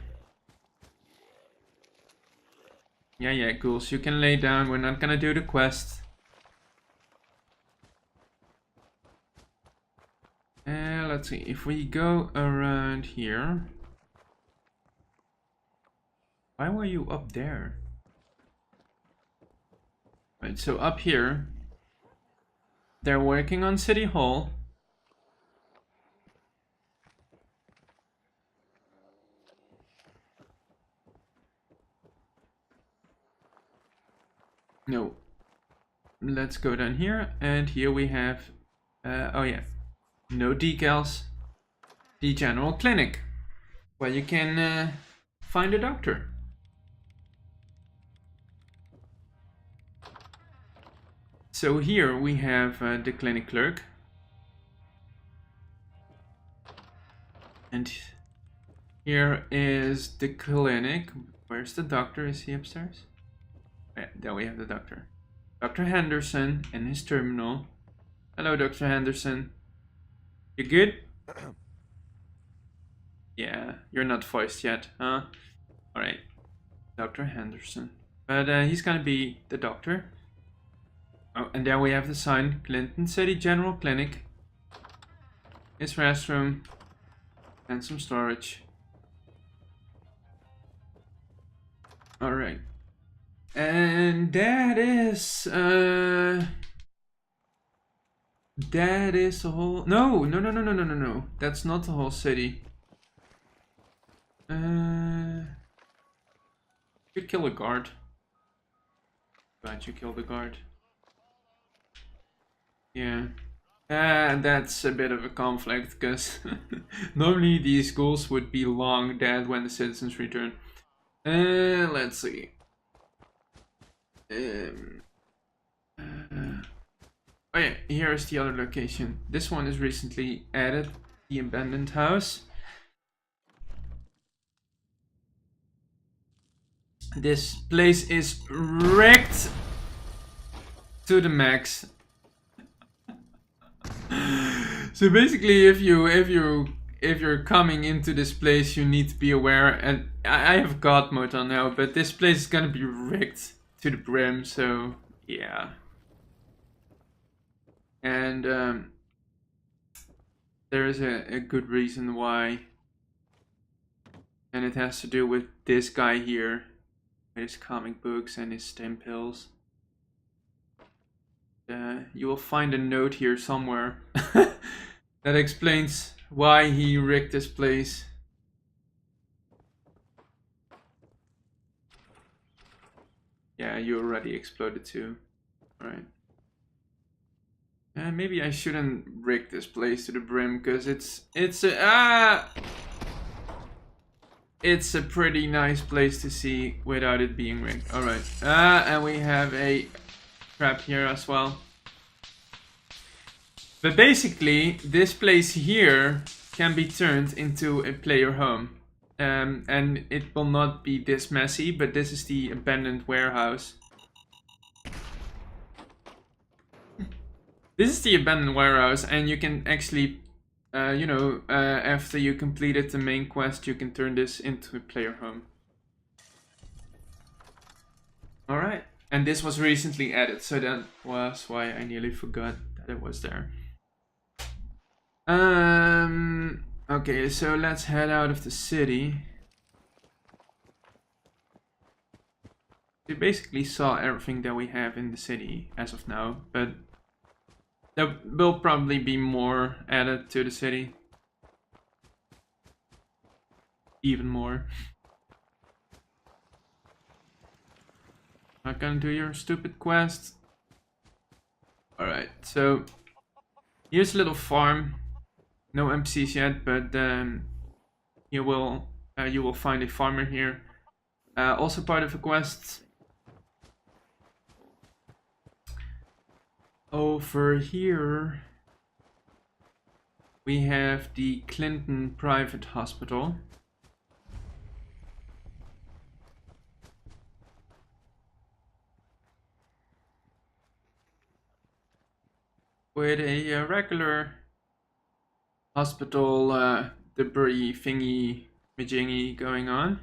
Yeah, ghouls, you can lay down. We're not gonna do the quest. Let's see, if we go around here. Why were you up there? Right, so up here, they're working on City Hall. No. Let's go down here, and here we have, oh yeah, no decals. The general clinic, where you can find a doctor. So here we have the clinic clerk. And here is the clinic. Where's the doctor? Is he upstairs? Yeah, there we have the doctor. Dr. Henderson and his terminal. Hello, Dr. Henderson. You good? you're not voiced yet, huh? Alright. Dr. Henderson. But he's gonna be the doctor. Oh, and there we have the sign. Clinton City General Clinic. His restroom. And some storage. Alright. And that is the whole... No. That's not the whole city. Could kill a guard. Glad you killed the guard. Yeah. That's a bit of a conflict, because normally these goals would be long dead when the citizens return. Let's see. Oh yeah, here's the other location. This one is recently added, the abandoned house. This place is wrecked to the max. So basically, if you're coming into this place, you need to be aware. And I have God mode on now, but this place is gonna be wrecked to the brim. So yeah. And there is a good reason why, and it has to do with this guy here, with his comic books and his stem pills. You will find a note here somewhere that explains why he wrecked this place. Yeah, you already exploded too. Alright. Maybe I shouldn't rig this place to the brim, because it's a pretty nice place to see without it being rigged. Alright. And we have a trap here as well. But basically, this place here can be turned into a player home. And it will not be this messy, but this is the abandoned warehouse. This is the abandoned warehouse, and you can actually, after you completed the main quest, you can turn this into a player home. Alright, and this was recently added, so that was why I nearly forgot that it was there. Okay, so let's head out of the city. We basically saw everything that we have in the city as of now, but there will probably be more added to the city. Even more. Not gonna do your stupid quest. Alright, so here's a little farm. No NPCs yet, but you will find a farmer here. Also part of a quest. Over here we have the Clinton Private Hospital. With a regular hospital debris thingy majingy going on.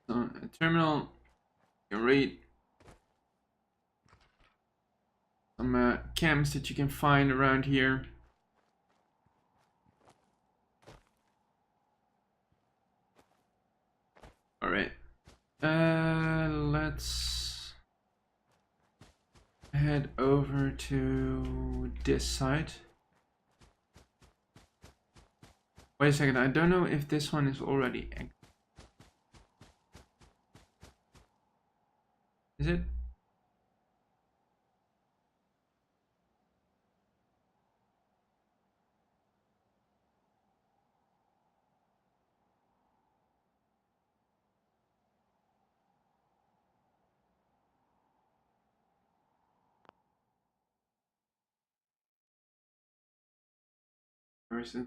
So a terminal, you can read some cams that you can find around here. Alright, let's head over to this side. Wait a second, I don't know if this one is already active. Is it? Or is it?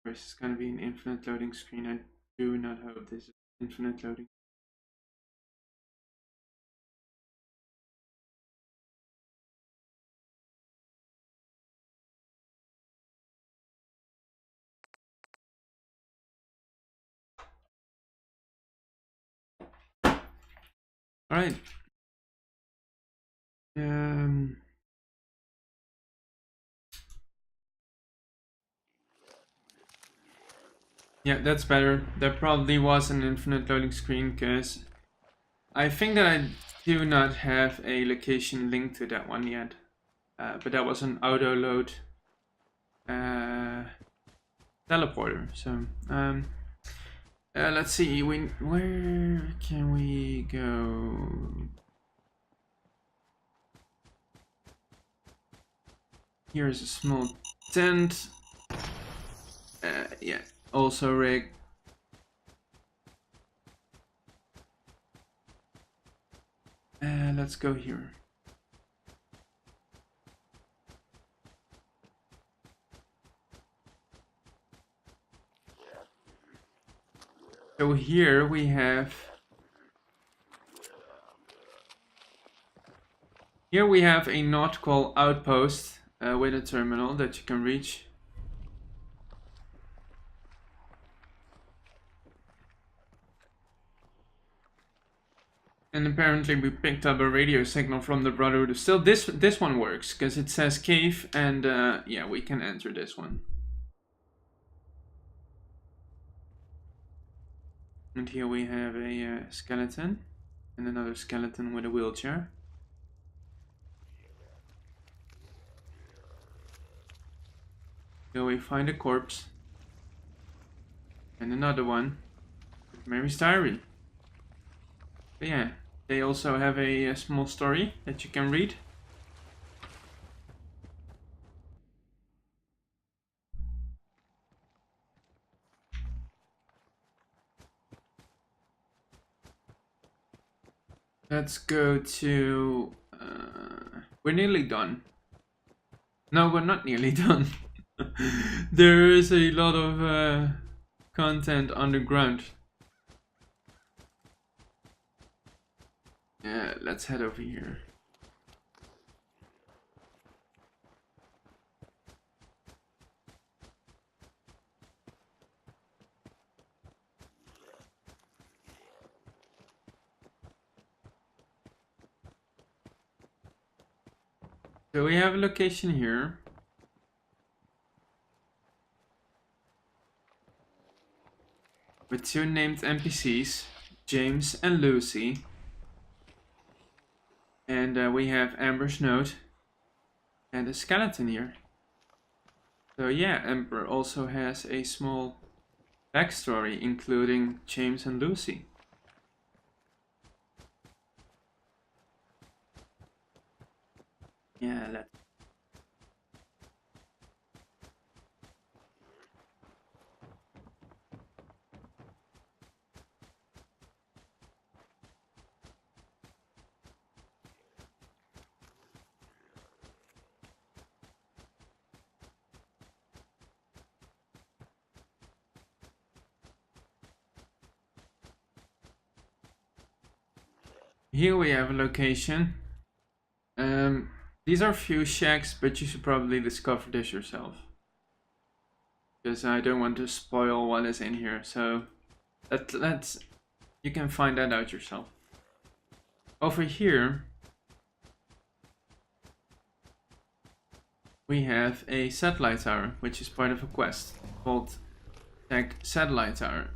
Or is this gonna be an infinite loading screen? I do not hope this is infinite loading. All right. Yeah, that's better. There probably was an infinite loading screen because I think that I do not have a location linked to that one yet. But that was an auto load teleporter. So let's see. Where can we go? Here's a small tent. Yeah, also rig. Let's go here. So here we have a nautical outpost with a terminal that you can reach. And apparently we picked up a radio signal from the Brotherhood. Still, this one works because it says cave, and yeah, we can enter this one. And here we have a skeleton and another skeleton with a wheelchair. So we find a corpse and another one with Mary's diary. But yeah, they also have a small story that you can read. Let's go to... we're nearly done. No, we're not nearly done. There is a lot of content underground. Yeah, let's head over here. So we have a location here. With two named NPCs, James and Lucy. And we have Amber's note and a skeleton here. So yeah, Amber also has a small backstory including James and Lucy. Yeah, let's... Here we have a location. These are few shacks, but you should probably discover this yourself. Because I don't want to spoil what is in here, so let's you can find that out yourself. Over here we have a satellite tower, which is part of a quest called Tech Satellite Tower.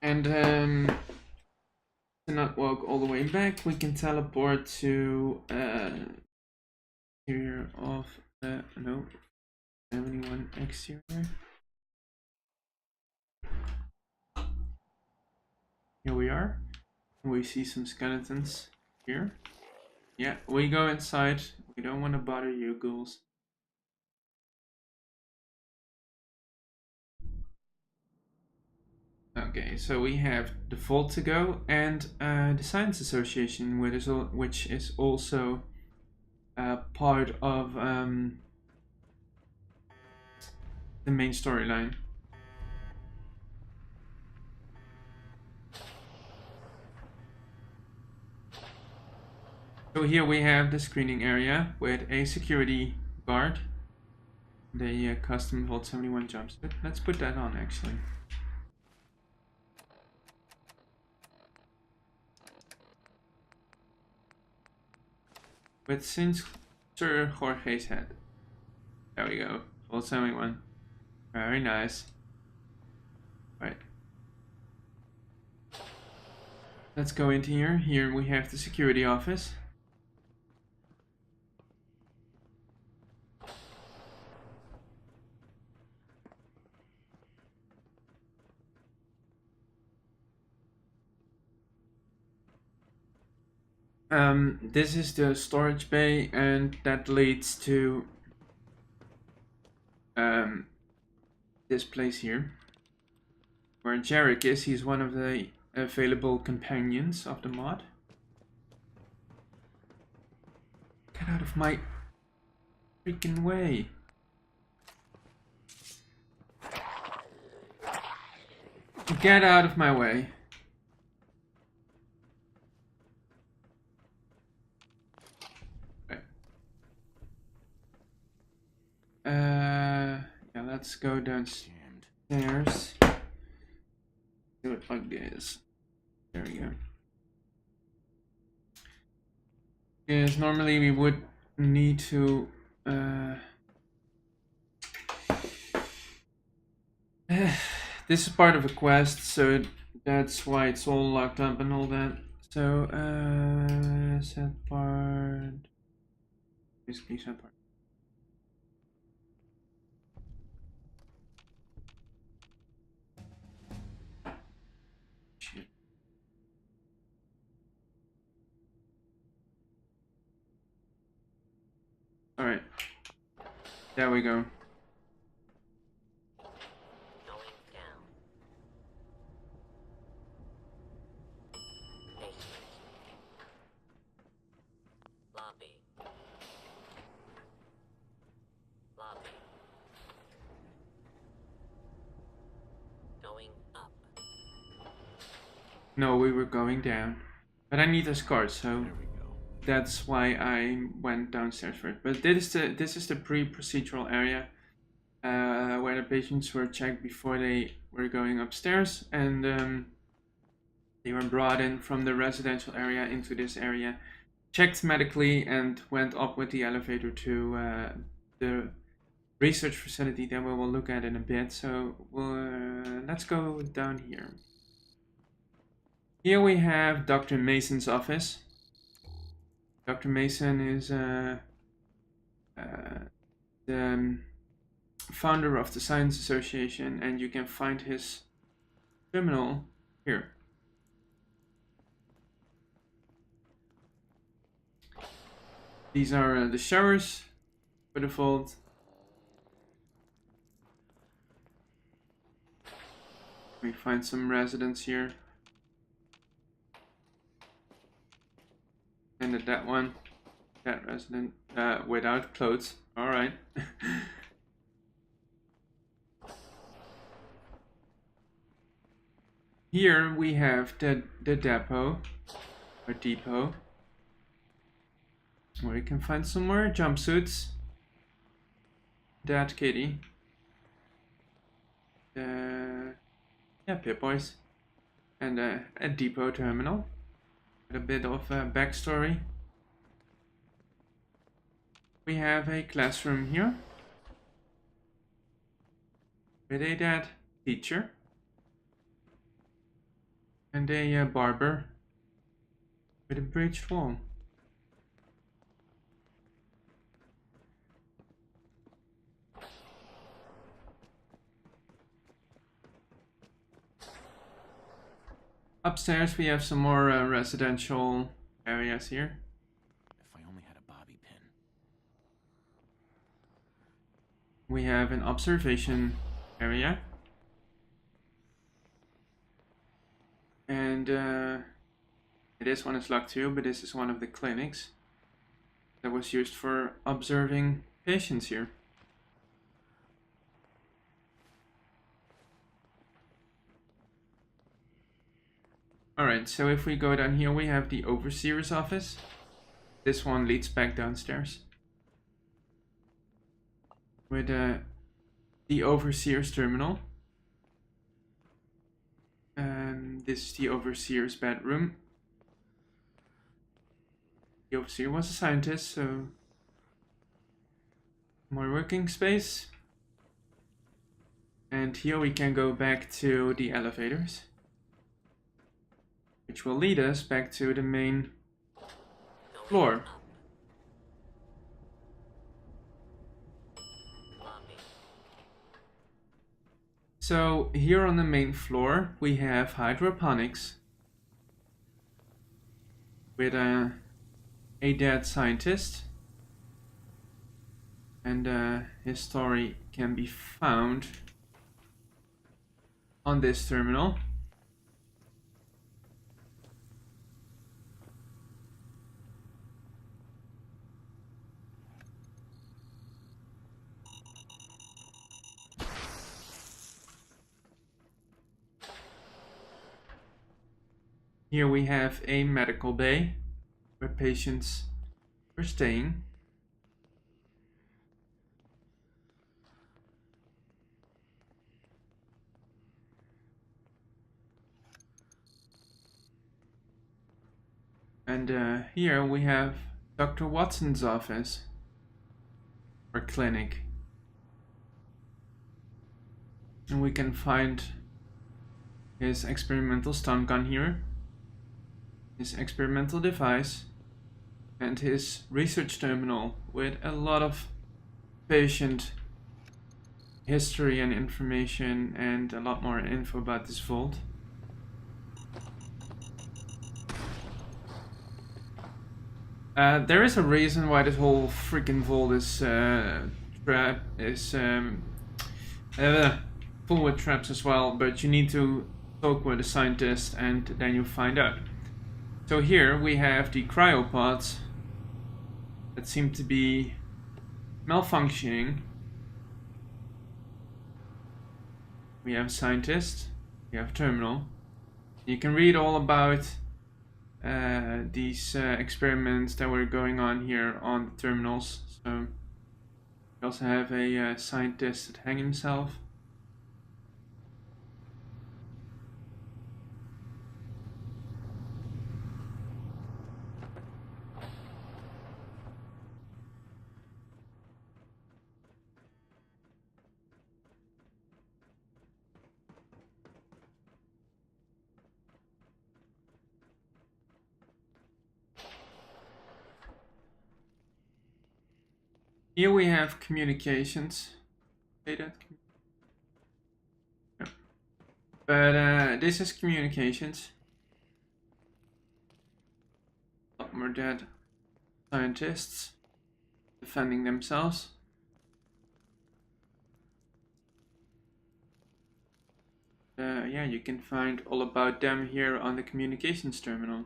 And to not walk all the way back, we can teleport to exterior of the 71 exterior. Here we are. We see some skeletons here. Yeah, we go inside. We don't want to bother you, ghouls. Okay, so we have the Vault to go and the Science Association, which is also part of the main storyline. So here we have the screening area with a security guard, the custom Vault 71 jumpsuit. Let's put that on actually. But since Sir Jorge's head. There we go. Full sewing one. Very nice. Right. Let's go into here. Here we have the security office. This is the storage bay, and that leads to this place here, where Jarek is. He's one of the available companions of the mod. Get out of my freaking way. Get out of my way. Yeah, let's go downstairs. Do it like this. There we go. Yes, normally we would need to this is part of a quest, so that's why it's all locked up and all that. So set part, basically set part. Shit. All right, there we go. No, we were going down. But I need a card, so that's why I went downstairs first. But this is the pre-procedural area where the patients were checked before they were going upstairs, and they were brought in from the residential area into this area, checked medically, and went up with the elevator to the research facility that we will look at in a bit. So let's go down here. Here we have Dr. Mason's office. Dr. Mason is the founder of the Science Association, and you can find his terminal here. These are the showers for the vault. We find some residents here. And that one, that resident, without clothes. All right. Here we have the depot, or depot, where you can find some more jumpsuits. That kitty. Yeah, Pip-Boys. And a depot terminal. A bit of backstory. We have a classroom here with a dead teacher and a barber with a breached wall. Upstairs we have some more residential areas here. If I only had a bobby pin. We have an observation area. And this one is locked too, but this is one of the clinics that was used for observing patients here. Alright, so if we go down here, we have the overseer's office. This one leads back downstairs. With the overseer's terminal. And this is the overseer's bedroom. The overseer was a scientist, so more working space. And here we can go back to the elevators, which will lead us back to the main floor. So here on the main floor we have hydroponics with a dead scientist, and his story can be found on this terminal. Here we have a medical bay where patients were staying. And here we have Dr. Watson's office or clinic. And we can find his experimental stun gun here, his experimental device, and his research terminal with a lot of patient history and information and a lot more info about this vault. There is a reason why this whole freaking vault is full with traps as well, but you need to talk with a scientist and then you find out. So here we have the cryopods that seem to be malfunctioning. We have scientists, we have terminal. You can read all about these experiments that were going on here on the terminals. So we also have a scientist that hanged himself. Here we have communications. Say that. No. But this is communications. A lot more dead scientists defending themselves. Yeah, you can find all about them here on the communications terminal.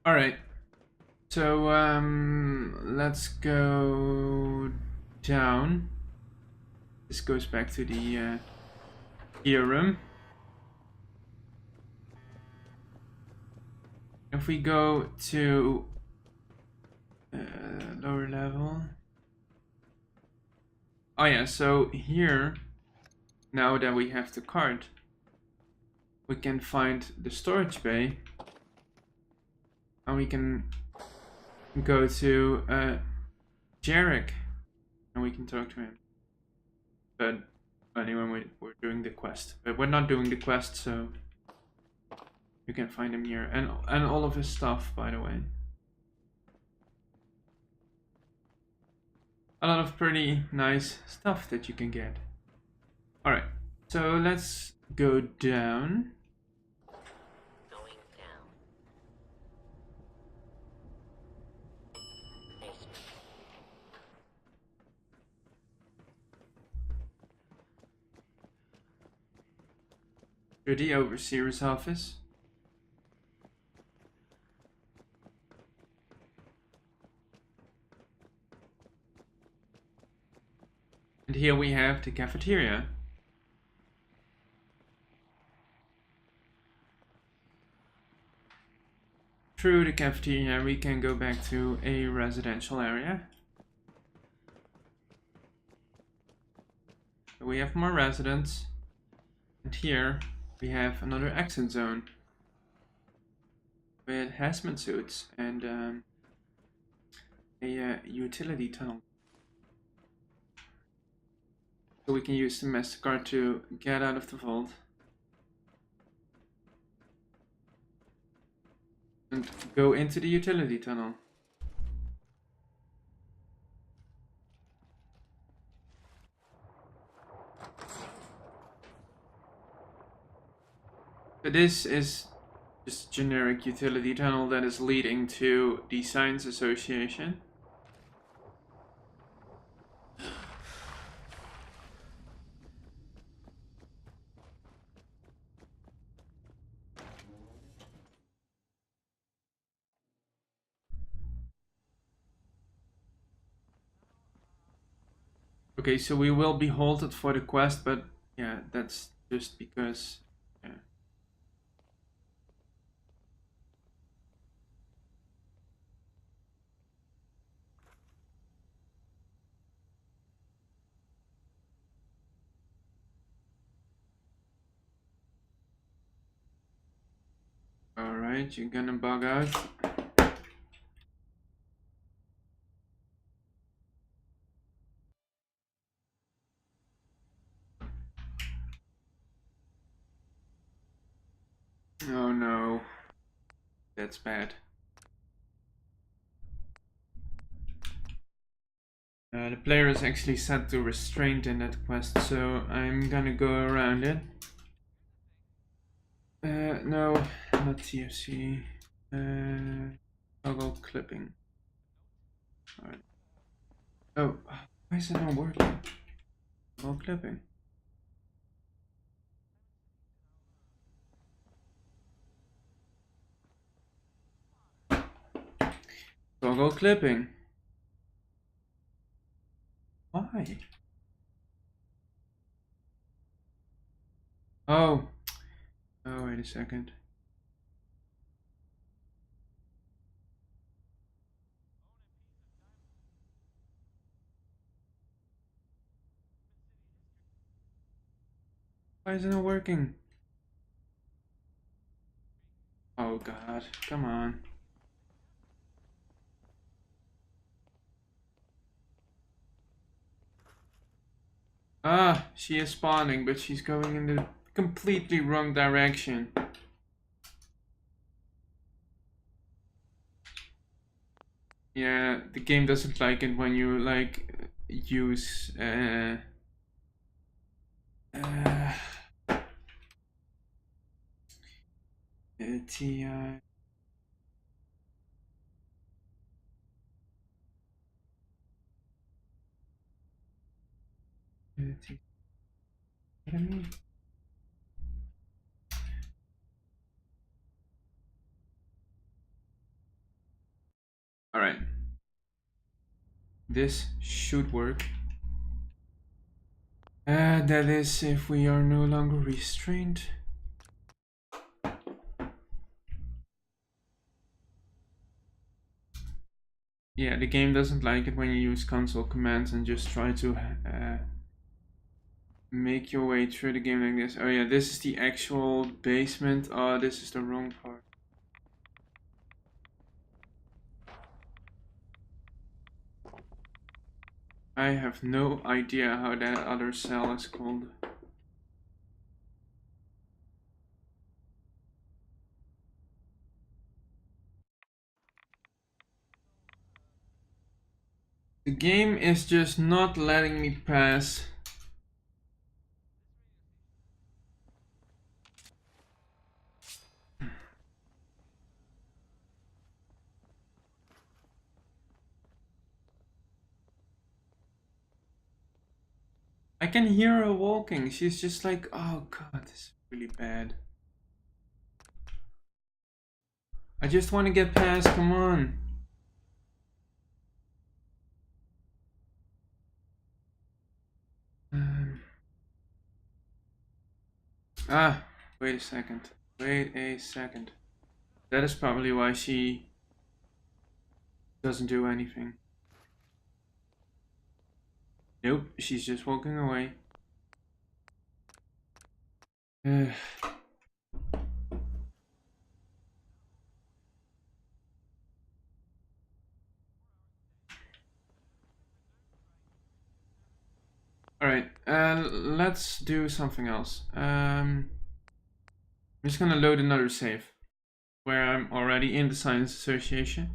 Alright, so let's go down. This goes back to the gear room. If we go to lower level. Oh yeah, so here, now that we have the card, we can find the storage bay. And we can go to Jarek and we can talk to him. But only when we're doing the quest. But we're not doing the quest, so you can find him here. And all of his stuff, by the way. A lot of pretty nice stuff that you can get. Alright, so let's go down. To the overseer's office. And here we have the cafeteria. Through the cafeteria we can go back to a residential area. So we have more residents. And here we have another exit zone with hazmat suits and a utility tunnel. So we can use the MasterCard to get out of the vault. And go into the utility tunnel. So this is just a generic utility tunnel that is leading to the Science Association. Okay, so we will be halted for the quest, but yeah, that's just because, yeah. Alright, you're gonna bug out. Oh no, that's bad. The player is actually set to restrained in that quest, so I'm gonna go around it. No, not TFC. Toggle clipping. Alright. Oh, why is it not working? Toggle clipping. Toggle clipping. Why? Oh. Oh, wait a second. Why is it not working? Oh god, come on. Ah, she is spawning, but she's going in the completely wrong direction. Yeah, the game doesn't like it when you like use TI. What I mean? All right, this should work. That is if we are no longer restrained. Yeah, the game doesn't like it when you use console commands and just try to make your way through the game like this. Oh yeah, this is the actual basement. Oh, this is the wrong part. I have no idea how that other cell is called. The game is just not letting me pass. I can hear her walking. She's just like, oh god, this is really bad. I just want to get past, come on. Wait a second. Wait a second. That is probably why she doesn't do anything. Nope, she's just walking away. Alright, let's do something else. I'm just gonna load another save where I'm already in the Science Association.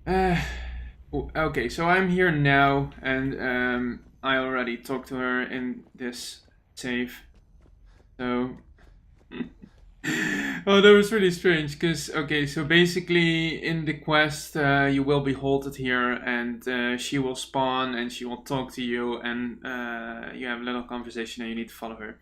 Okay, so I'm here now, and I already talked to her in this save. So, oh, that was really strange. Because okay, so basically in the quest, you will be halted here, and she will spawn, and she will talk to you, and you have a little conversation, and you need to follow her.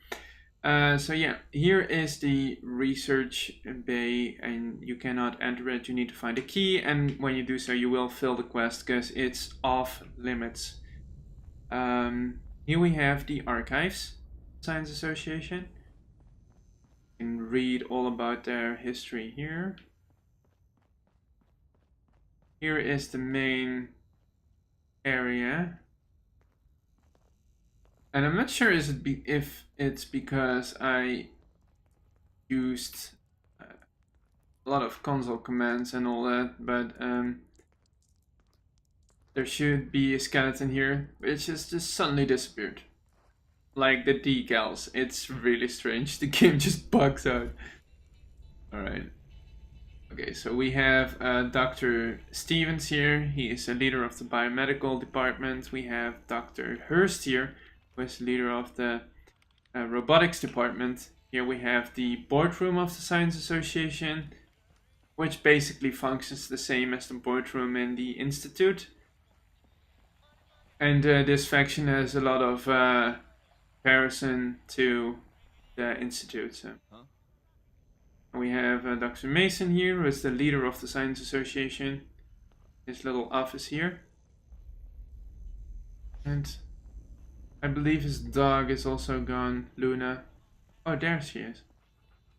So yeah, here is the research bay, and you cannot enter it. You need to find a key, and when you do so, you will fail the quest because it's off limits. Here we have the archives, Science Association. You can read all about their history here. Here is the main area. And I'm not sure if it's because I used a lot of console commands and all that, but there should be a skeleton here, which has just suddenly disappeared. Like the decals. It's really strange. The game just bugs out. Alright. Okay, so we have Dr. Stevens here. He is a leader of the biomedical department. We have Dr. Hurst here, who is the leader of the robotics department. Here we have the boardroom of the Science Association, which basically functions the same as the boardroom in the Institute. And this faction has a lot of comparison to the Institute. So. We have Dr. Mason here, who is the leader of the Science Association. His little office here. And I believe his dog is also gone, Luna. Oh, there she is.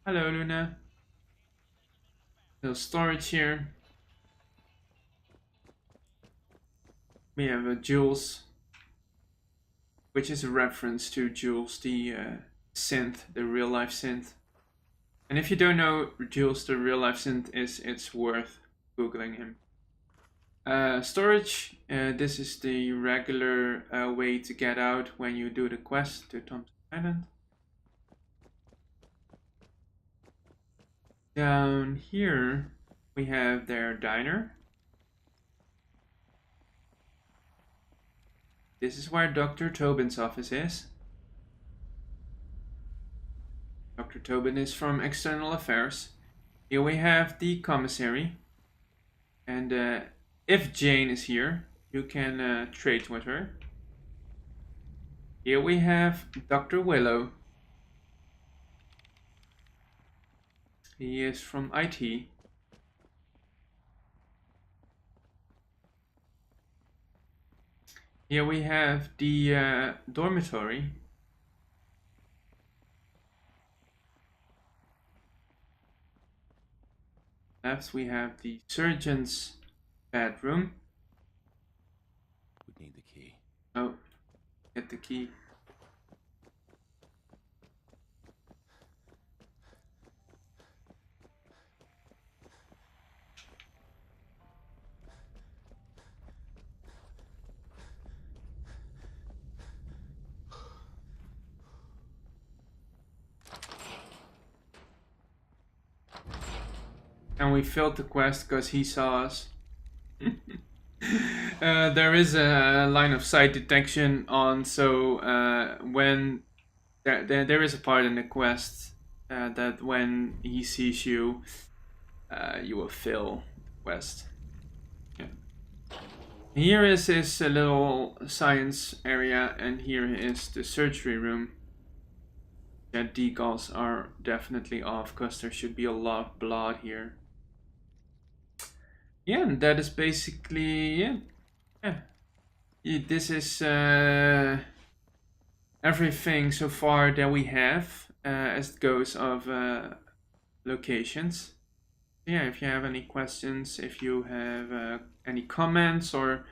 Hello, Luna. Little storage here. We have Jules, which is a reference to Jules, the synth, the real life synth. And if you don't know Jules, the real life synth, it's worth googling him. Storage, this is the regular way to get out when you do the quest to Thompson Island. Down here we have their diner. This is where Dr. Tobin's office is. Dr. Tobin is from External Affairs. Here we have the commissary. And if Jane is here, you can trade with her. Here we have Dr. Willow. He is from IT. Here we have the dormitory. Left we have the surgeon's bedroom. We need the key. Oh, get the key. And we failed the quest because he saw us. There is a line of sight detection on, so when there is a part in the quest that when he sees you, you will fail the quest. Yeah. Here is his little science area, and here is the surgery room. Yeah, decals are definitely off because there should be a lot of blood here. Yeah, and that is basically this is everything so far that we have as it goes of locations. Yeah, if you have any questions, if you have any comments, or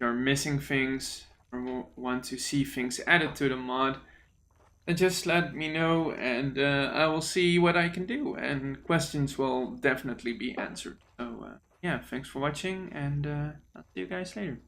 you're missing things or want to see things added to the mod, just let me know, and I will see what I can do, and questions will definitely be answered. So yeah, thanks for watching, and I'll see you guys later.